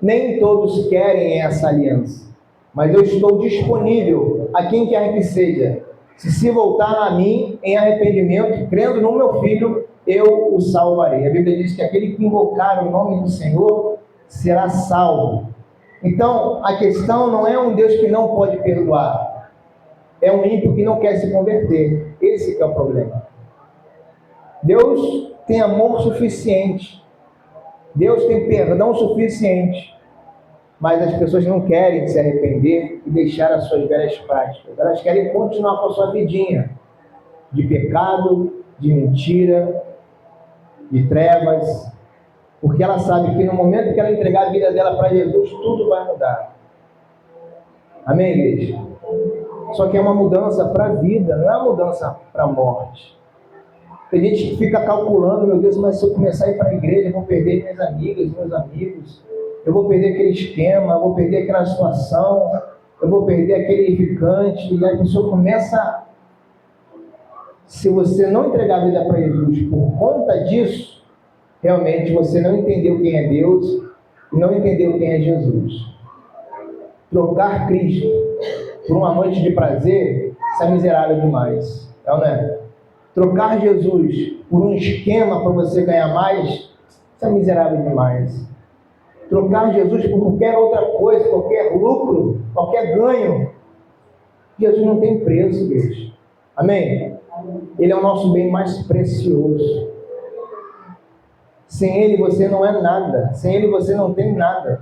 nem todos querem essa aliança, mas eu estou disponível a quem quer que seja, se voltar a mim em arrependimento, crendo no meu Filho, eu o salvarei. A Bíblia diz que aquele que invocar o nome do Senhor será salvo. Então a questão não é um Deus que não pode perdoar, é um ímpio que não quer se converter. Esse que é o problema. Deus tem amor suficiente, Deus tem perdão suficiente, mas as pessoas não querem se arrepender e deixar as suas velhas práticas. Elas querem continuar com a sua vidinha de pecado, de mentira, de trevas, porque ela sabe que no momento que ela entregar a vida dela para Jesus, tudo vai mudar. Amém, igreja? Só que é uma mudança para a vida, não é uma mudança para a morte. Tem gente que fica calculando: meu Deus, mas se eu começar a ir para a igreja, eu vou perder minhas amigas, meus amigos, eu vou perder aquele esquema, eu vou perder aquela situação, eu vou perder aquele ficante. E aí a pessoa começa, se você não entregar a vida para Jesus por conta disso, realmente você não entendeu quem é Deus e não entendeu quem é Jesus. Trocar Cristo por uma noite de prazer, isso é miserável demais, é ou não é? Trocar Jesus por um esquema para você ganhar mais, isso é miserável demais. Trocar Jesus por qualquer outra coisa, qualquer lucro, qualquer ganho, Jesus não tem preço, igreja. Amém? Ele é o nosso bem mais precioso. Sem Ele você não é nada, sem Ele você não tem nada,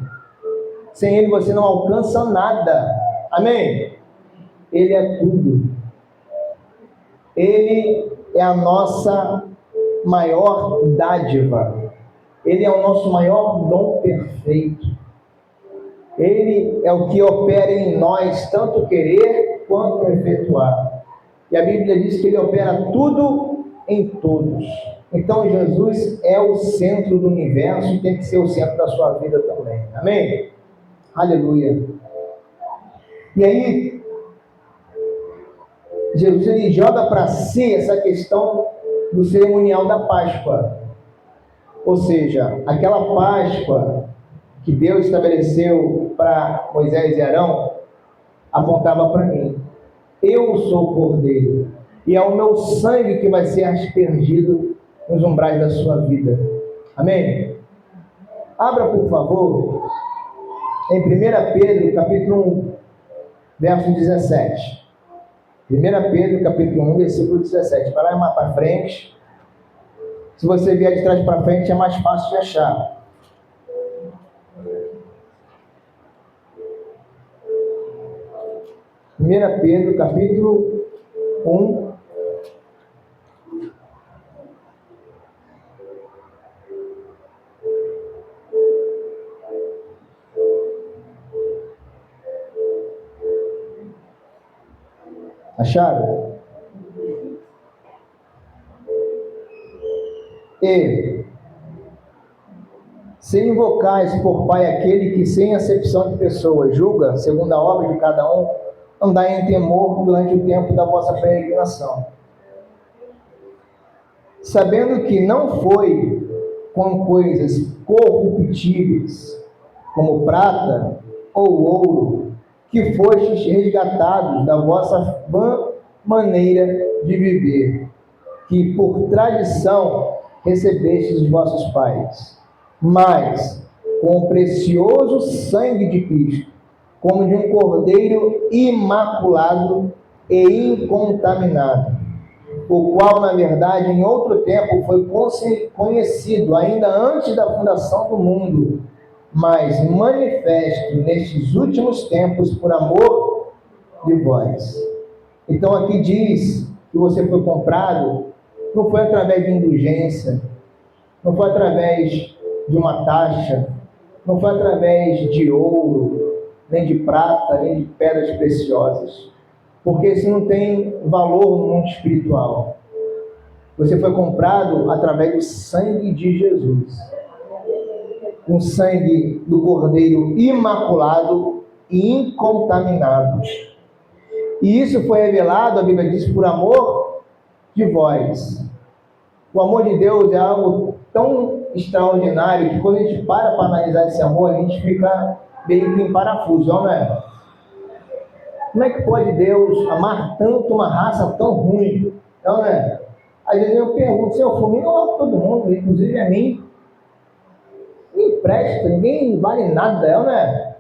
sem Ele você não alcança nada. Amém? Ele é tudo. Ele é a nossa maior dádiva. Ele é o nosso maior dom perfeito. Ele é o que opera em nós, tanto querer quanto efetuar. E a Bíblia diz que Ele opera tudo em todos. Então Jesus é o centro do universo e tem que ser o centro da sua vida também. Amém? Aleluia. E aí, Jesus ele joga para si essa questão do cerimonial da Páscoa. Ou seja, aquela Páscoa que Deus estabeleceu para Moisés e Arão, apontava para mim. Eu sou o Cordeiro, e é o meu sangue que vai ser aspergido nos umbrais da sua vida. Amém? Abra, por favor, em 1 Pedro, capítulo 1, verso 17. 1 Pedro, capítulo 1, versículo 17. Vai lá mais para frente. Se você vier de trás para frente, é mais fácil de achar. 1 Pedro, capítulo 1, acharam? E se invocais por Pai aquele que sem acepção de pessoas julga, segundo a obra de cada um, andai em temor durante o tempo da vossa peregrinação, sabendo que não foi com coisas corruptíveis, como prata ou ouro, que fostes resgatados da vossa vã maneira de viver, que por tradição recebestes dos vossos pais, mas com o precioso sangue de Cristo, como de um cordeiro imaculado e incontaminado, o qual, na verdade, em outro tempo foi conhecido, ainda antes da fundação do mundo, mas manifesto nestes últimos tempos por amor de vós. Então aqui diz que você foi comprado, não foi através de indulgência, não foi através de uma taxa, não foi através de ouro, nem de prata, nem de pedras preciosas, porque isso não tem valor no mundo espiritual. Você foi comprado através do sangue de Jesus, um sangue do Cordeiro imaculado e incontaminado. E isso foi revelado, a Bíblia diz, por amor de vós. O amor de Deus é algo tão extraordinário que quando a gente para analisar esse amor, a gente fica meio que em parafuso, não é? Como é que pode Deus amar tanto uma raça tão ruim? Não é? Às vezes eu pergunto, Senhor, por mim não amo todo mundo, inclusive a mim. Ninguém presta, ninguém vale nada, não é?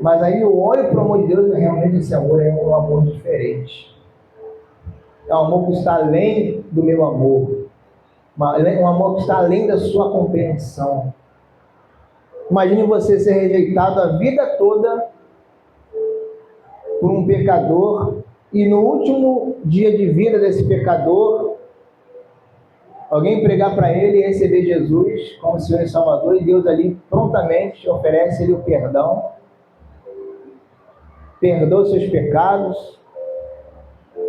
Mas aí eu olho para o amor de Deus e realmente esse amor é um amor diferente. É um amor que está além do meu amor. Um amor que está além da sua compreensão. Imagine você ser rejeitado a vida toda por um pecador e no último dia de vida desse pecador, alguém pregar para ele e receber Jesus como Senhor e Salvador, e Deus ali prontamente oferece-lhe o perdão, perdoa os seus pecados,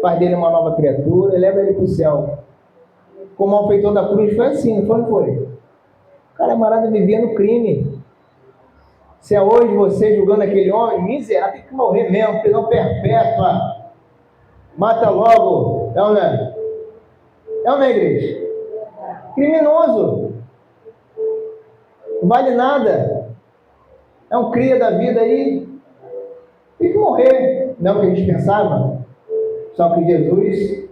faz dele uma nova criatura e leva ele para o céu. Como o malfeitor da cruz foi assim, não foi? O camarada vivia no crime. Se é hoje você julgando aquele homem, miserável, tem que morrer mesmo, prisão perpétua, mata logo, é ou não é? É ou não é, igreja? Criminoso, não vale nada, é um cria da vida aí, tem que morrer, não é o que a gente pensava? Só que Jesus,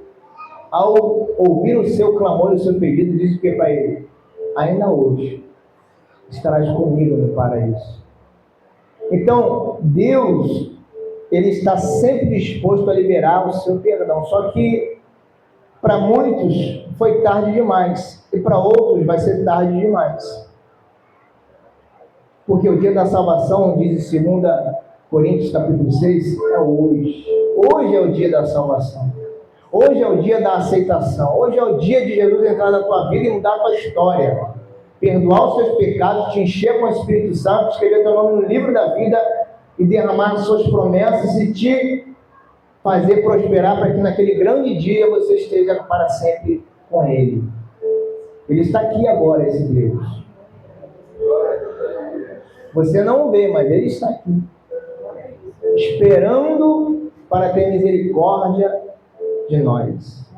ao ouvir o seu clamor e o seu pedido, disse o que para ele? Ainda hoje estarás comigo no paraíso. Então, Deus, Ele está sempre disposto a liberar o seu perdão. Só que, para muitos, foi tarde demais. E para outros, vai ser tarde demais. Porque o dia da salvação, diz em 2 Coríntios capítulo 6, é hoje. Hoje é o dia da salvação. Hoje é o dia da aceitação. Hoje é o dia de Jesus entrar na tua vida e mudar a tua história. perdoar os seus pecados, te encher com o Espírito Santo, escrever teu nome no livro da vida e derramar as suas promessas e te fazer prosperar para que naquele grande dia você esteja para sempre com Ele. Ele está aqui agora, esse Deus. Você não o vê, mas Ele está aqui, esperando para ter misericórdia de nós.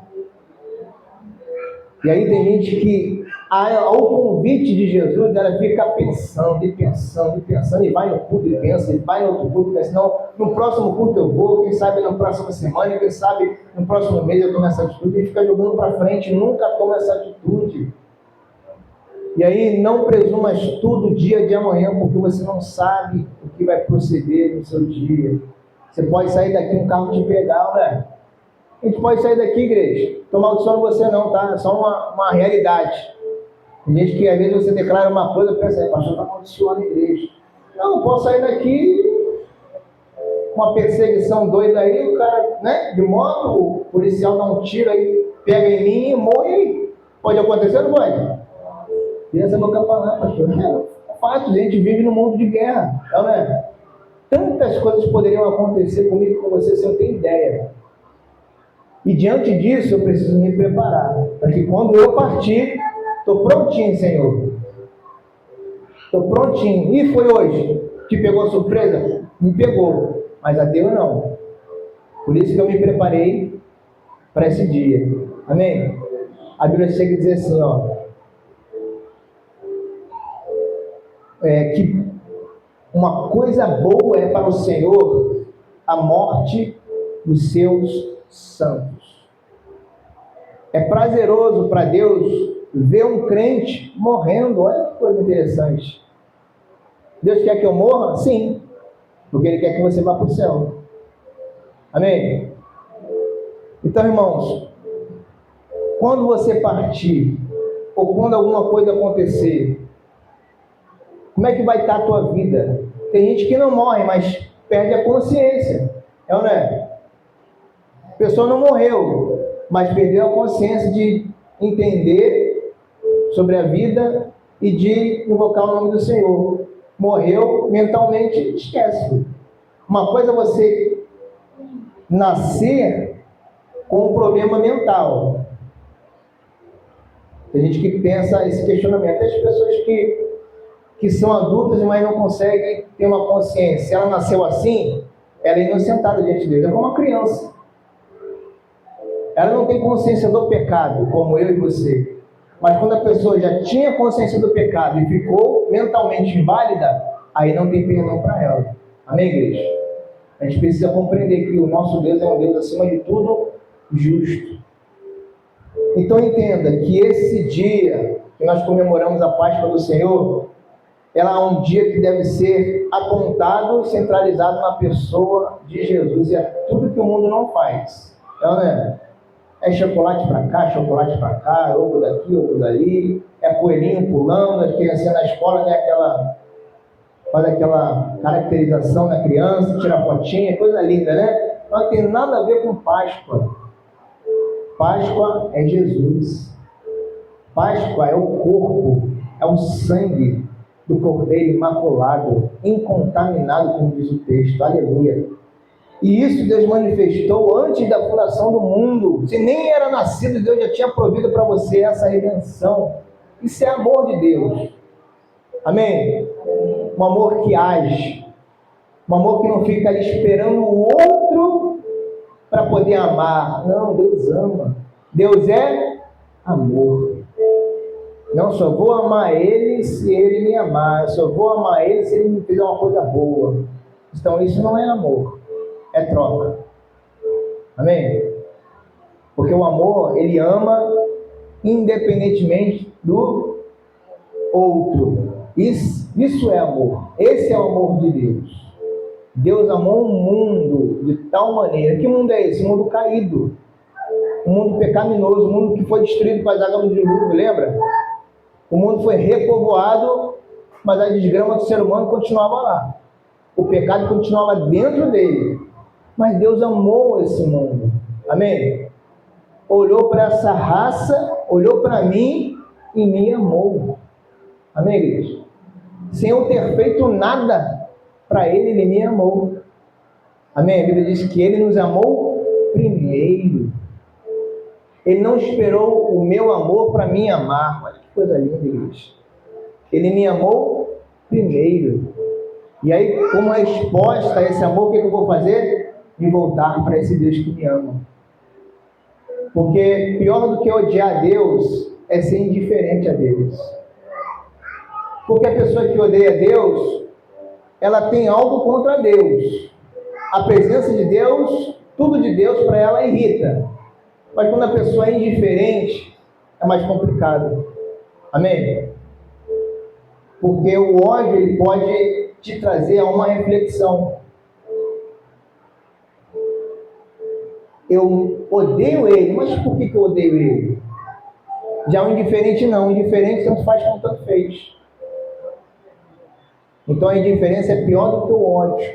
E aí tem gente que, ao convite de Jesus, ela fica pensando, e vai no culto e pensa, e vai no outro culto e pensa, não, no próximo culto eu vou, quem sabe na próxima semana, quem sabe no próximo mês eu tomo essa atitude, e fica jogando para frente, nunca toma essa atitude. E aí não presumas tudo o dia de amanhã, porque você não sabe o que vai proceder no seu dia. Você pode sair daqui, um carro te pegar, né? A gente pode sair daqui, igreja. Estou maldiçoando você não, tá? É só uma realidade. Tem gente que às vezes você declara uma coisa e pensa, pastor, está maldiçoando a igreja. Não, posso sair daqui, uma perseguição doida aí, o cara, né, de moto, o policial dá um tiro aí, pega em mim e morre. Pode acontecer ou não pode? Pensa no campeonato, pastor. É fato, a gente vive num mundo de guerra, não é? Tantas coisas poderiam acontecer comigo e com você, você não tem ideia. E diante disso, eu preciso me preparar, para que quando eu partir, estou prontinho, Senhor. Estou prontinho. E foi hoje. Te pegou surpresa? Me pegou. Mas a Deus não. Por isso que eu me preparei para esse dia. Amém? A Bíblia chega a dizer assim, que uma coisa boa é para o Senhor a morte dos seus santos. É prazeroso para Deus ver um crente morrendo. Olha que coisa interessante. Deus quer que eu morra? Sim. Porque Ele quer que você vá para o céu. Amém? Então, irmãos, quando você partir, ou quando alguma coisa acontecer, como é que vai estar a tua vida? Tem gente que não morre, mas perde a consciência. É ou não é? A pessoa não morreu, mas perdeu a consciência de entender sobre a vida e de invocar o nome do Senhor. Morreu mentalmente, esquece. Uma coisa é você nascer com um problema mental. Tem gente que pensa esse questionamento. As pessoas que são adultas, mas não conseguem ter uma consciência. Se ela nasceu assim, ela é inocentada diante de Deus. É como uma criança. Ela não tem consciência do pecado, como eu e você. Mas quando a pessoa já tinha consciência do pecado e ficou mentalmente inválida, aí não tem perdão para ela. Amém, igreja? A gente precisa compreender que o nosso Deus é um Deus, acima de tudo, justo. Então entenda que esse dia que nós comemoramos a Páscoa do Senhor, ela é um dia que deve ser apontado e centralizado na pessoa de Jesus. E é tudo que o mundo não faz. Então, né? É chocolate para cá, chocolate para cá, ovo daqui, ovo dali, é coelhinho pulando, as crianças na escola, né, faz aquela caracterização da criança, tira fotinha, coisa linda, né? Não tem nada a ver com Páscoa. Páscoa é Jesus. Páscoa é o corpo, é o sangue do Cordeiro Imaculado, incontaminado, como diz o texto. Aleluia. E isso Deus manifestou antes da fundação do mundo. Você nem era nascido, Deus já tinha provido para você essa redenção. Isso é amor de Deus. Amém? Um amor que age. Um amor que não fica ali esperando o outro para poder amar. Não, Deus ama. Deus é amor. Não, só vou amar Ele se Ele me amar. Eu só vou amar Ele se Ele me fizer uma coisa boa. Então isso não é amor. É troca. Amém? Porque o amor, ele ama independentemente do outro. Isso é amor. Esse é o amor de Deus. Deus amou o mundo de tal maneira. Que mundo é esse? Um mundo caído. Um mundo pecaminoso. Um mundo que foi destruído com as águas do dilúvio, lembra? O mundo foi repovoado, mas a desgrama do ser humano continuava lá. O pecado continuava dentro dele. Mas Deus amou esse mundo. Amém? Olhou para essa raça, olhou para mim e me amou. Amém, igreja? Sem eu ter feito nada para Ele, Ele me amou. Amém? A Bíblia diz que Ele nos amou primeiro. Ele não esperou o meu amor para me amar. Olha que coisa linda, igreja. Ele me amou primeiro. E aí, como resposta a esse amor, o que eu vou fazer? Me voltar para esse Deus que me ama. Porque pior do que odiar a Deus é ser indiferente a Deus. Porque a pessoa que odeia Deus, ela tem algo contra Deus. A presença de Deus, tudo de Deus para ela irrita. Mas quando a pessoa é indiferente, é mais complicado. Amém? Porque o ódio, ele pode te trazer a uma reflexão. Eu odeio ele, mas por que eu odeio ele? Já o indiferente não. O indiferente tanto faz como tanto fez. Então a indiferença é pior do que o ódio.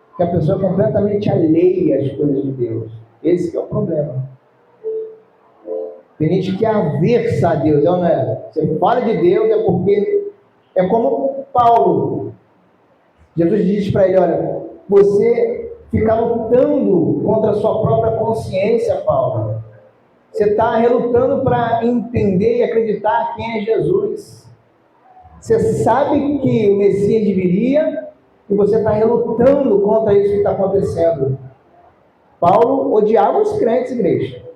Porque a pessoa é completamente alheia às coisas de Deus. Esse que é o problema. Tem gente que é aversa a Deus, não é? Você fala de Deus é porque... É como Paulo. Jesus diz para ele, olha, você fica lutando contra a sua própria consciência, Paulo. Você está relutando para entender e acreditar quem é Jesus. Você sabe que o Messias viria e você está relutando contra isso que está acontecendo. Paulo odiava os crentes, igreja.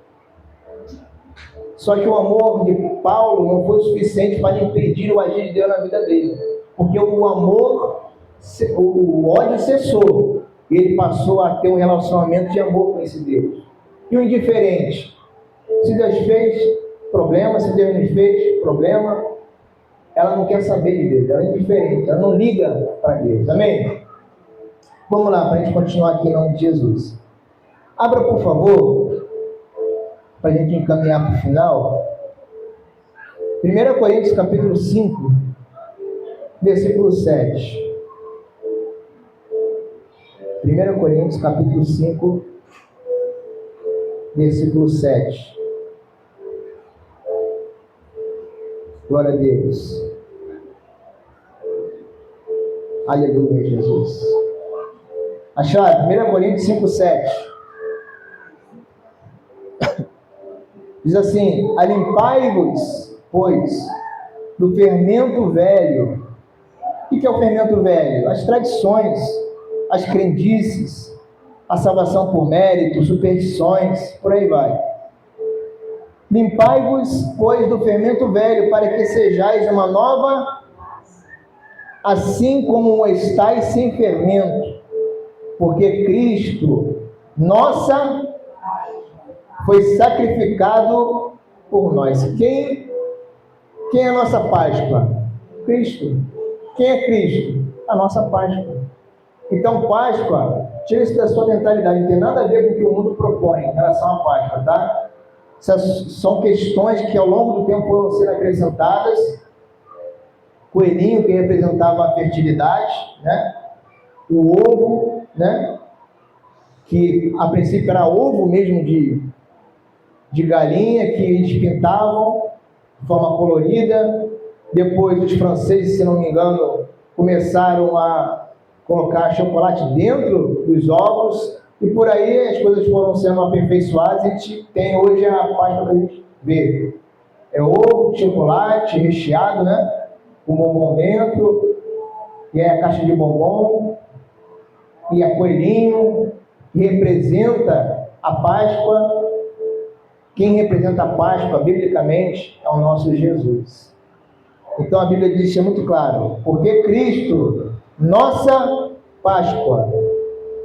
Só que o amor de Paulo não foi suficiente para impedir o agir de Deus na vida dele. Porque o amor, o ódio cessou. E ele passou a ter um relacionamento de amor com esse Deus. E o indiferente? Se Deus fez, problema. Se Deus não fez, problema. Ela não quer saber de Deus. Ela é indiferente. Ela não liga para Deus. Amém? Vamos lá, para a gente continuar aqui em nome de Jesus. Abra, por favor, para a gente encaminhar para o final. 1 Coríntios capítulo 5, versículo 7. 1 Coríntios capítulo 5, versículo 7. Glória a Deus. Aleluia, Jesus. Acharam? 1 Coríntios 5, 7. Diz assim: alimpai-vos, pois, do fermento velho. O que é o fermento velho? As tradições, as crendices, a salvação por mérito, superstições, por aí vai. Limpai-vos, pois, do fermento velho, para que sejais uma nova, assim como estáis sem fermento, porque Cristo, foi sacrificado por nós. Quem é a nossa Páscoa? Cristo. Quem é Cristo? A nossa Páscoa. Então, Páscoa, tira isso da sua mentalidade, não tem nada a ver com o que o mundo propõe em relação à Páscoa, tá? Essas são questões que ao longo do tempo foram sendo acrescentadas. Coelhinho, que representava a fertilidade, né? O ovo, né? Que a princípio era ovo mesmo de galinha, que eles pintavam de forma colorida. Depois os franceses, se não me engano, começaram a colocar chocolate dentro dos ovos, e por aí as coisas foram sendo aperfeiçoadas. A gente tem hoje a Páscoa que a gente vê. É ovo, chocolate recheado, né? Com bombom dentro, e aí a caixa de bombom, e a coelhinho, que representa a Páscoa. Quem representa a Páscoa, biblicamente, é o nosso Jesus. Então a Bíblia diz, é muito claro, porque Cristo, nossa Páscoa,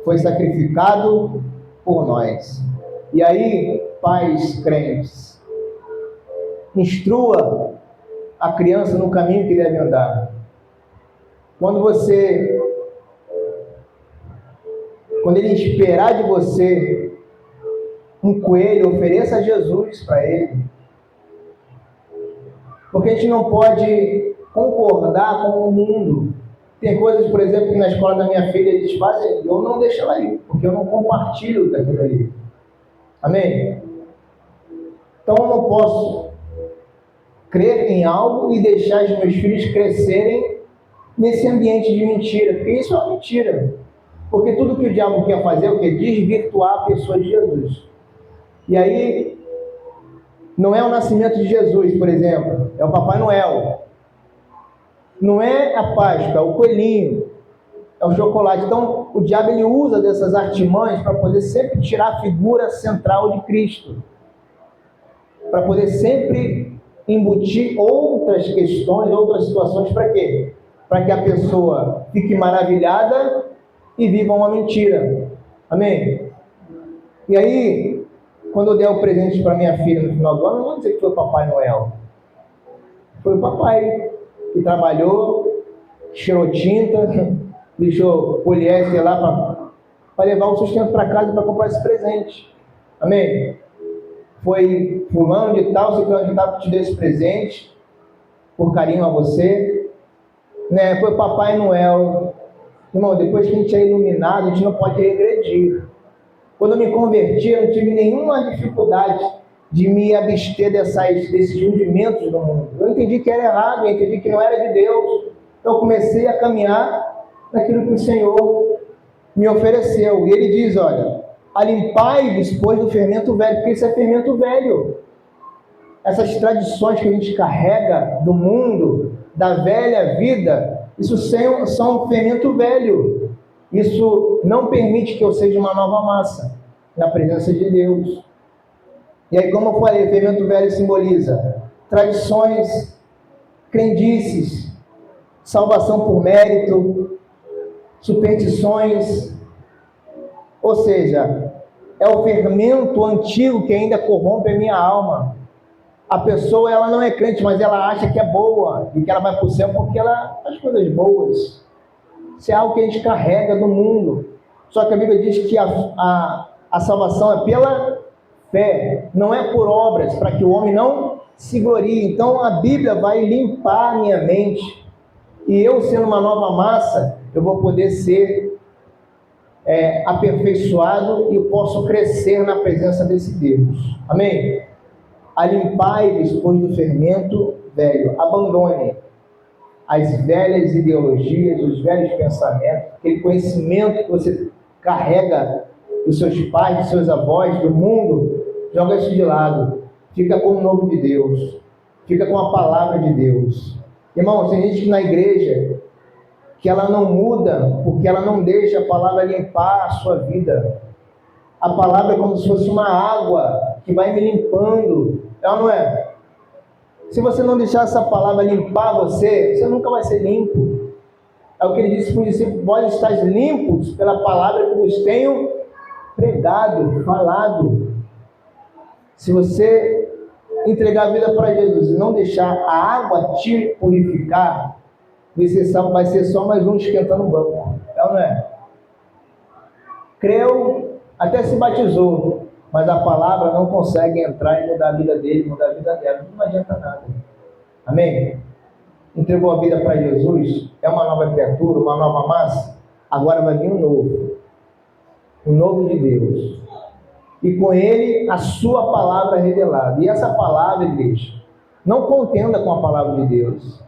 foi sacrificado por nós. E aí, pais crentes, instrua a criança no caminho que deve andar. Quando ele esperar de você um coelho, ofereça a Jesus para ele. Porque a gente não pode concordar com o mundo. Tem coisas, por exemplo, que na escola da minha filha eles fazem, eu não deixo ela ir, porque eu não compartilho daquilo ali. Amém? Então eu não posso crer em algo e deixar os meus filhos crescerem nesse ambiente de mentira, porque isso é uma mentira. Porque tudo que o diabo quer fazer é o quê? Desvirtuar a pessoa de Jesus. E aí, não é o nascimento de Jesus, por exemplo, é o Papai Noel. Não é a Páscoa, é o coelhinho, é o chocolate. Então, o diabo ele usa dessas artimanhas para poder sempre tirar a figura central de Cristo. Para poder sempre embutir outras questões, outras situações, para quê? Para que a pessoa fique maravilhada e viva uma mentira. Amém? E aí, quando eu der o presente para minha filha no final do ano, não vou dizer que foi o Papai Noel. Foi o papai que trabalhou, cheirou tinta, deixou poliéster lá para levar o sustento para casa para comprar esse presente. Amém? Foi fulano de tal, ciclano de tal que te deu esse presente, por carinho a você. Né? Foi o Papai Noel. Irmão, depois que a gente é iluminado, a gente não pode regredir. Quando eu me converti, eu não tive nenhuma dificuldade de me abster desses rudimentos do mundo. Eu entendi que era errado, eu entendi que não era de Deus. Então eu comecei a caminhar naquilo que o Senhor me ofereceu. E Ele diz, olha, alimpai-vos, pois, do fermento velho, porque isso é fermento velho. Essas tradições que a gente carrega do mundo, da velha vida, isso são fermento velho. Isso não permite que eu seja uma nova massa na presença de Deus. E aí, como eu falei, fermento velho simboliza tradições, crendices, salvação por mérito, superstições. Ou seja, é o fermento antigo que ainda corrompe a minha alma. A pessoa, ela não é crente, mas ela acha que é boa e que ela vai para o céu porque ela faz coisas boas. Isso é algo que a gente carrega do mundo. Só que a Bíblia diz que a salvação é pela fé, não é por obras, para que o homem não se glorie. Então a Bíblia vai limpar a minha mente. E eu, sendo uma nova massa, eu vou poder ser aperfeiçoado e eu posso crescer na presença desse Deus. Amém? Alimpai-vos, pois, do fermento velho. Abandone as velhas ideologias, os velhos pensamentos, aquele conhecimento que você carrega dos seus pais, dos seus avós, do mundo, joga isso de lado. Fica com o novo de Deus. Fica com a palavra de Deus. Irmão, tem gente que na igreja que ela não muda porque ela não deixa a palavra limpar a sua vida. A palavra é como se fosse uma água que vai me limpando. É ou não é? Se você não deixar essa palavra limpar você, você nunca vai ser limpo. É o que ele disse para os discípulos: vós estáis limpos pela palavra que vos tenho pregado, falado. Se você entregar a vida para Jesus e não deixar a água te purificar, vai ser só mais um esquentando o banco. É ou não é? Creu, até se batizou, mas a palavra não consegue entrar e mudar a vida dele, mudar a vida dela. Não adianta nada. Amém? Entregou a vida para Jesus, é uma nova criatura, uma nova massa. Agora vai vir um novo de Deus. E com ele a sua palavra revelada. E essa palavra, igreja, não contenda com a palavra de Deus.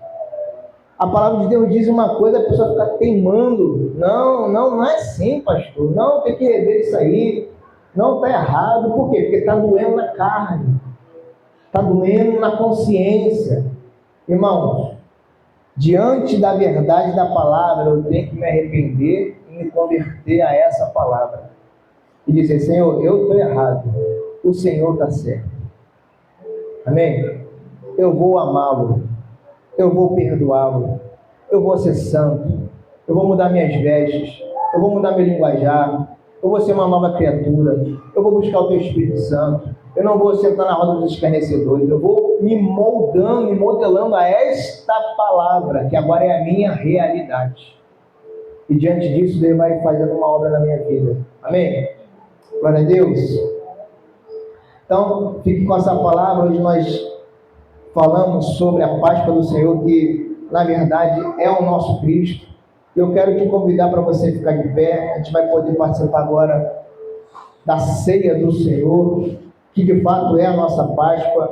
A palavra de Deus diz uma coisa, a pessoa fica teimando. Não é assim, pastor. Não, tem que rever isso aí. Não, está errado. Por quê? Porque está doendo na carne. Está doendo na consciência. Irmãos, diante da verdade da palavra, eu tenho que me arrepender e me converter a essa palavra. E dizer: Senhor, eu estou errado. O Senhor está certo. Amém? Eu vou amá-lo. Eu vou perdoá-lo. Eu vou ser santo. Eu vou mudar minhas vestes. Eu vou mudar meu linguajar. Eu vou ser uma nova criatura. Eu vou buscar o teu Espírito Santo. Eu não vou sentar na roda dos escarnecedores. Eu vou me moldando, me modelando a esta palavra, que agora é a minha realidade. E diante disso, Deus vai fazendo uma obra na minha vida. Amém? Glória a Deus. Então, fique com essa palavra. Hoje nós falamos sobre a Páscoa do Senhor, que na verdade é o nosso Cristo. Eu quero te convidar para você ficar de pé. A gente vai poder participar agora da ceia do Senhor, que de fato é a nossa Páscoa.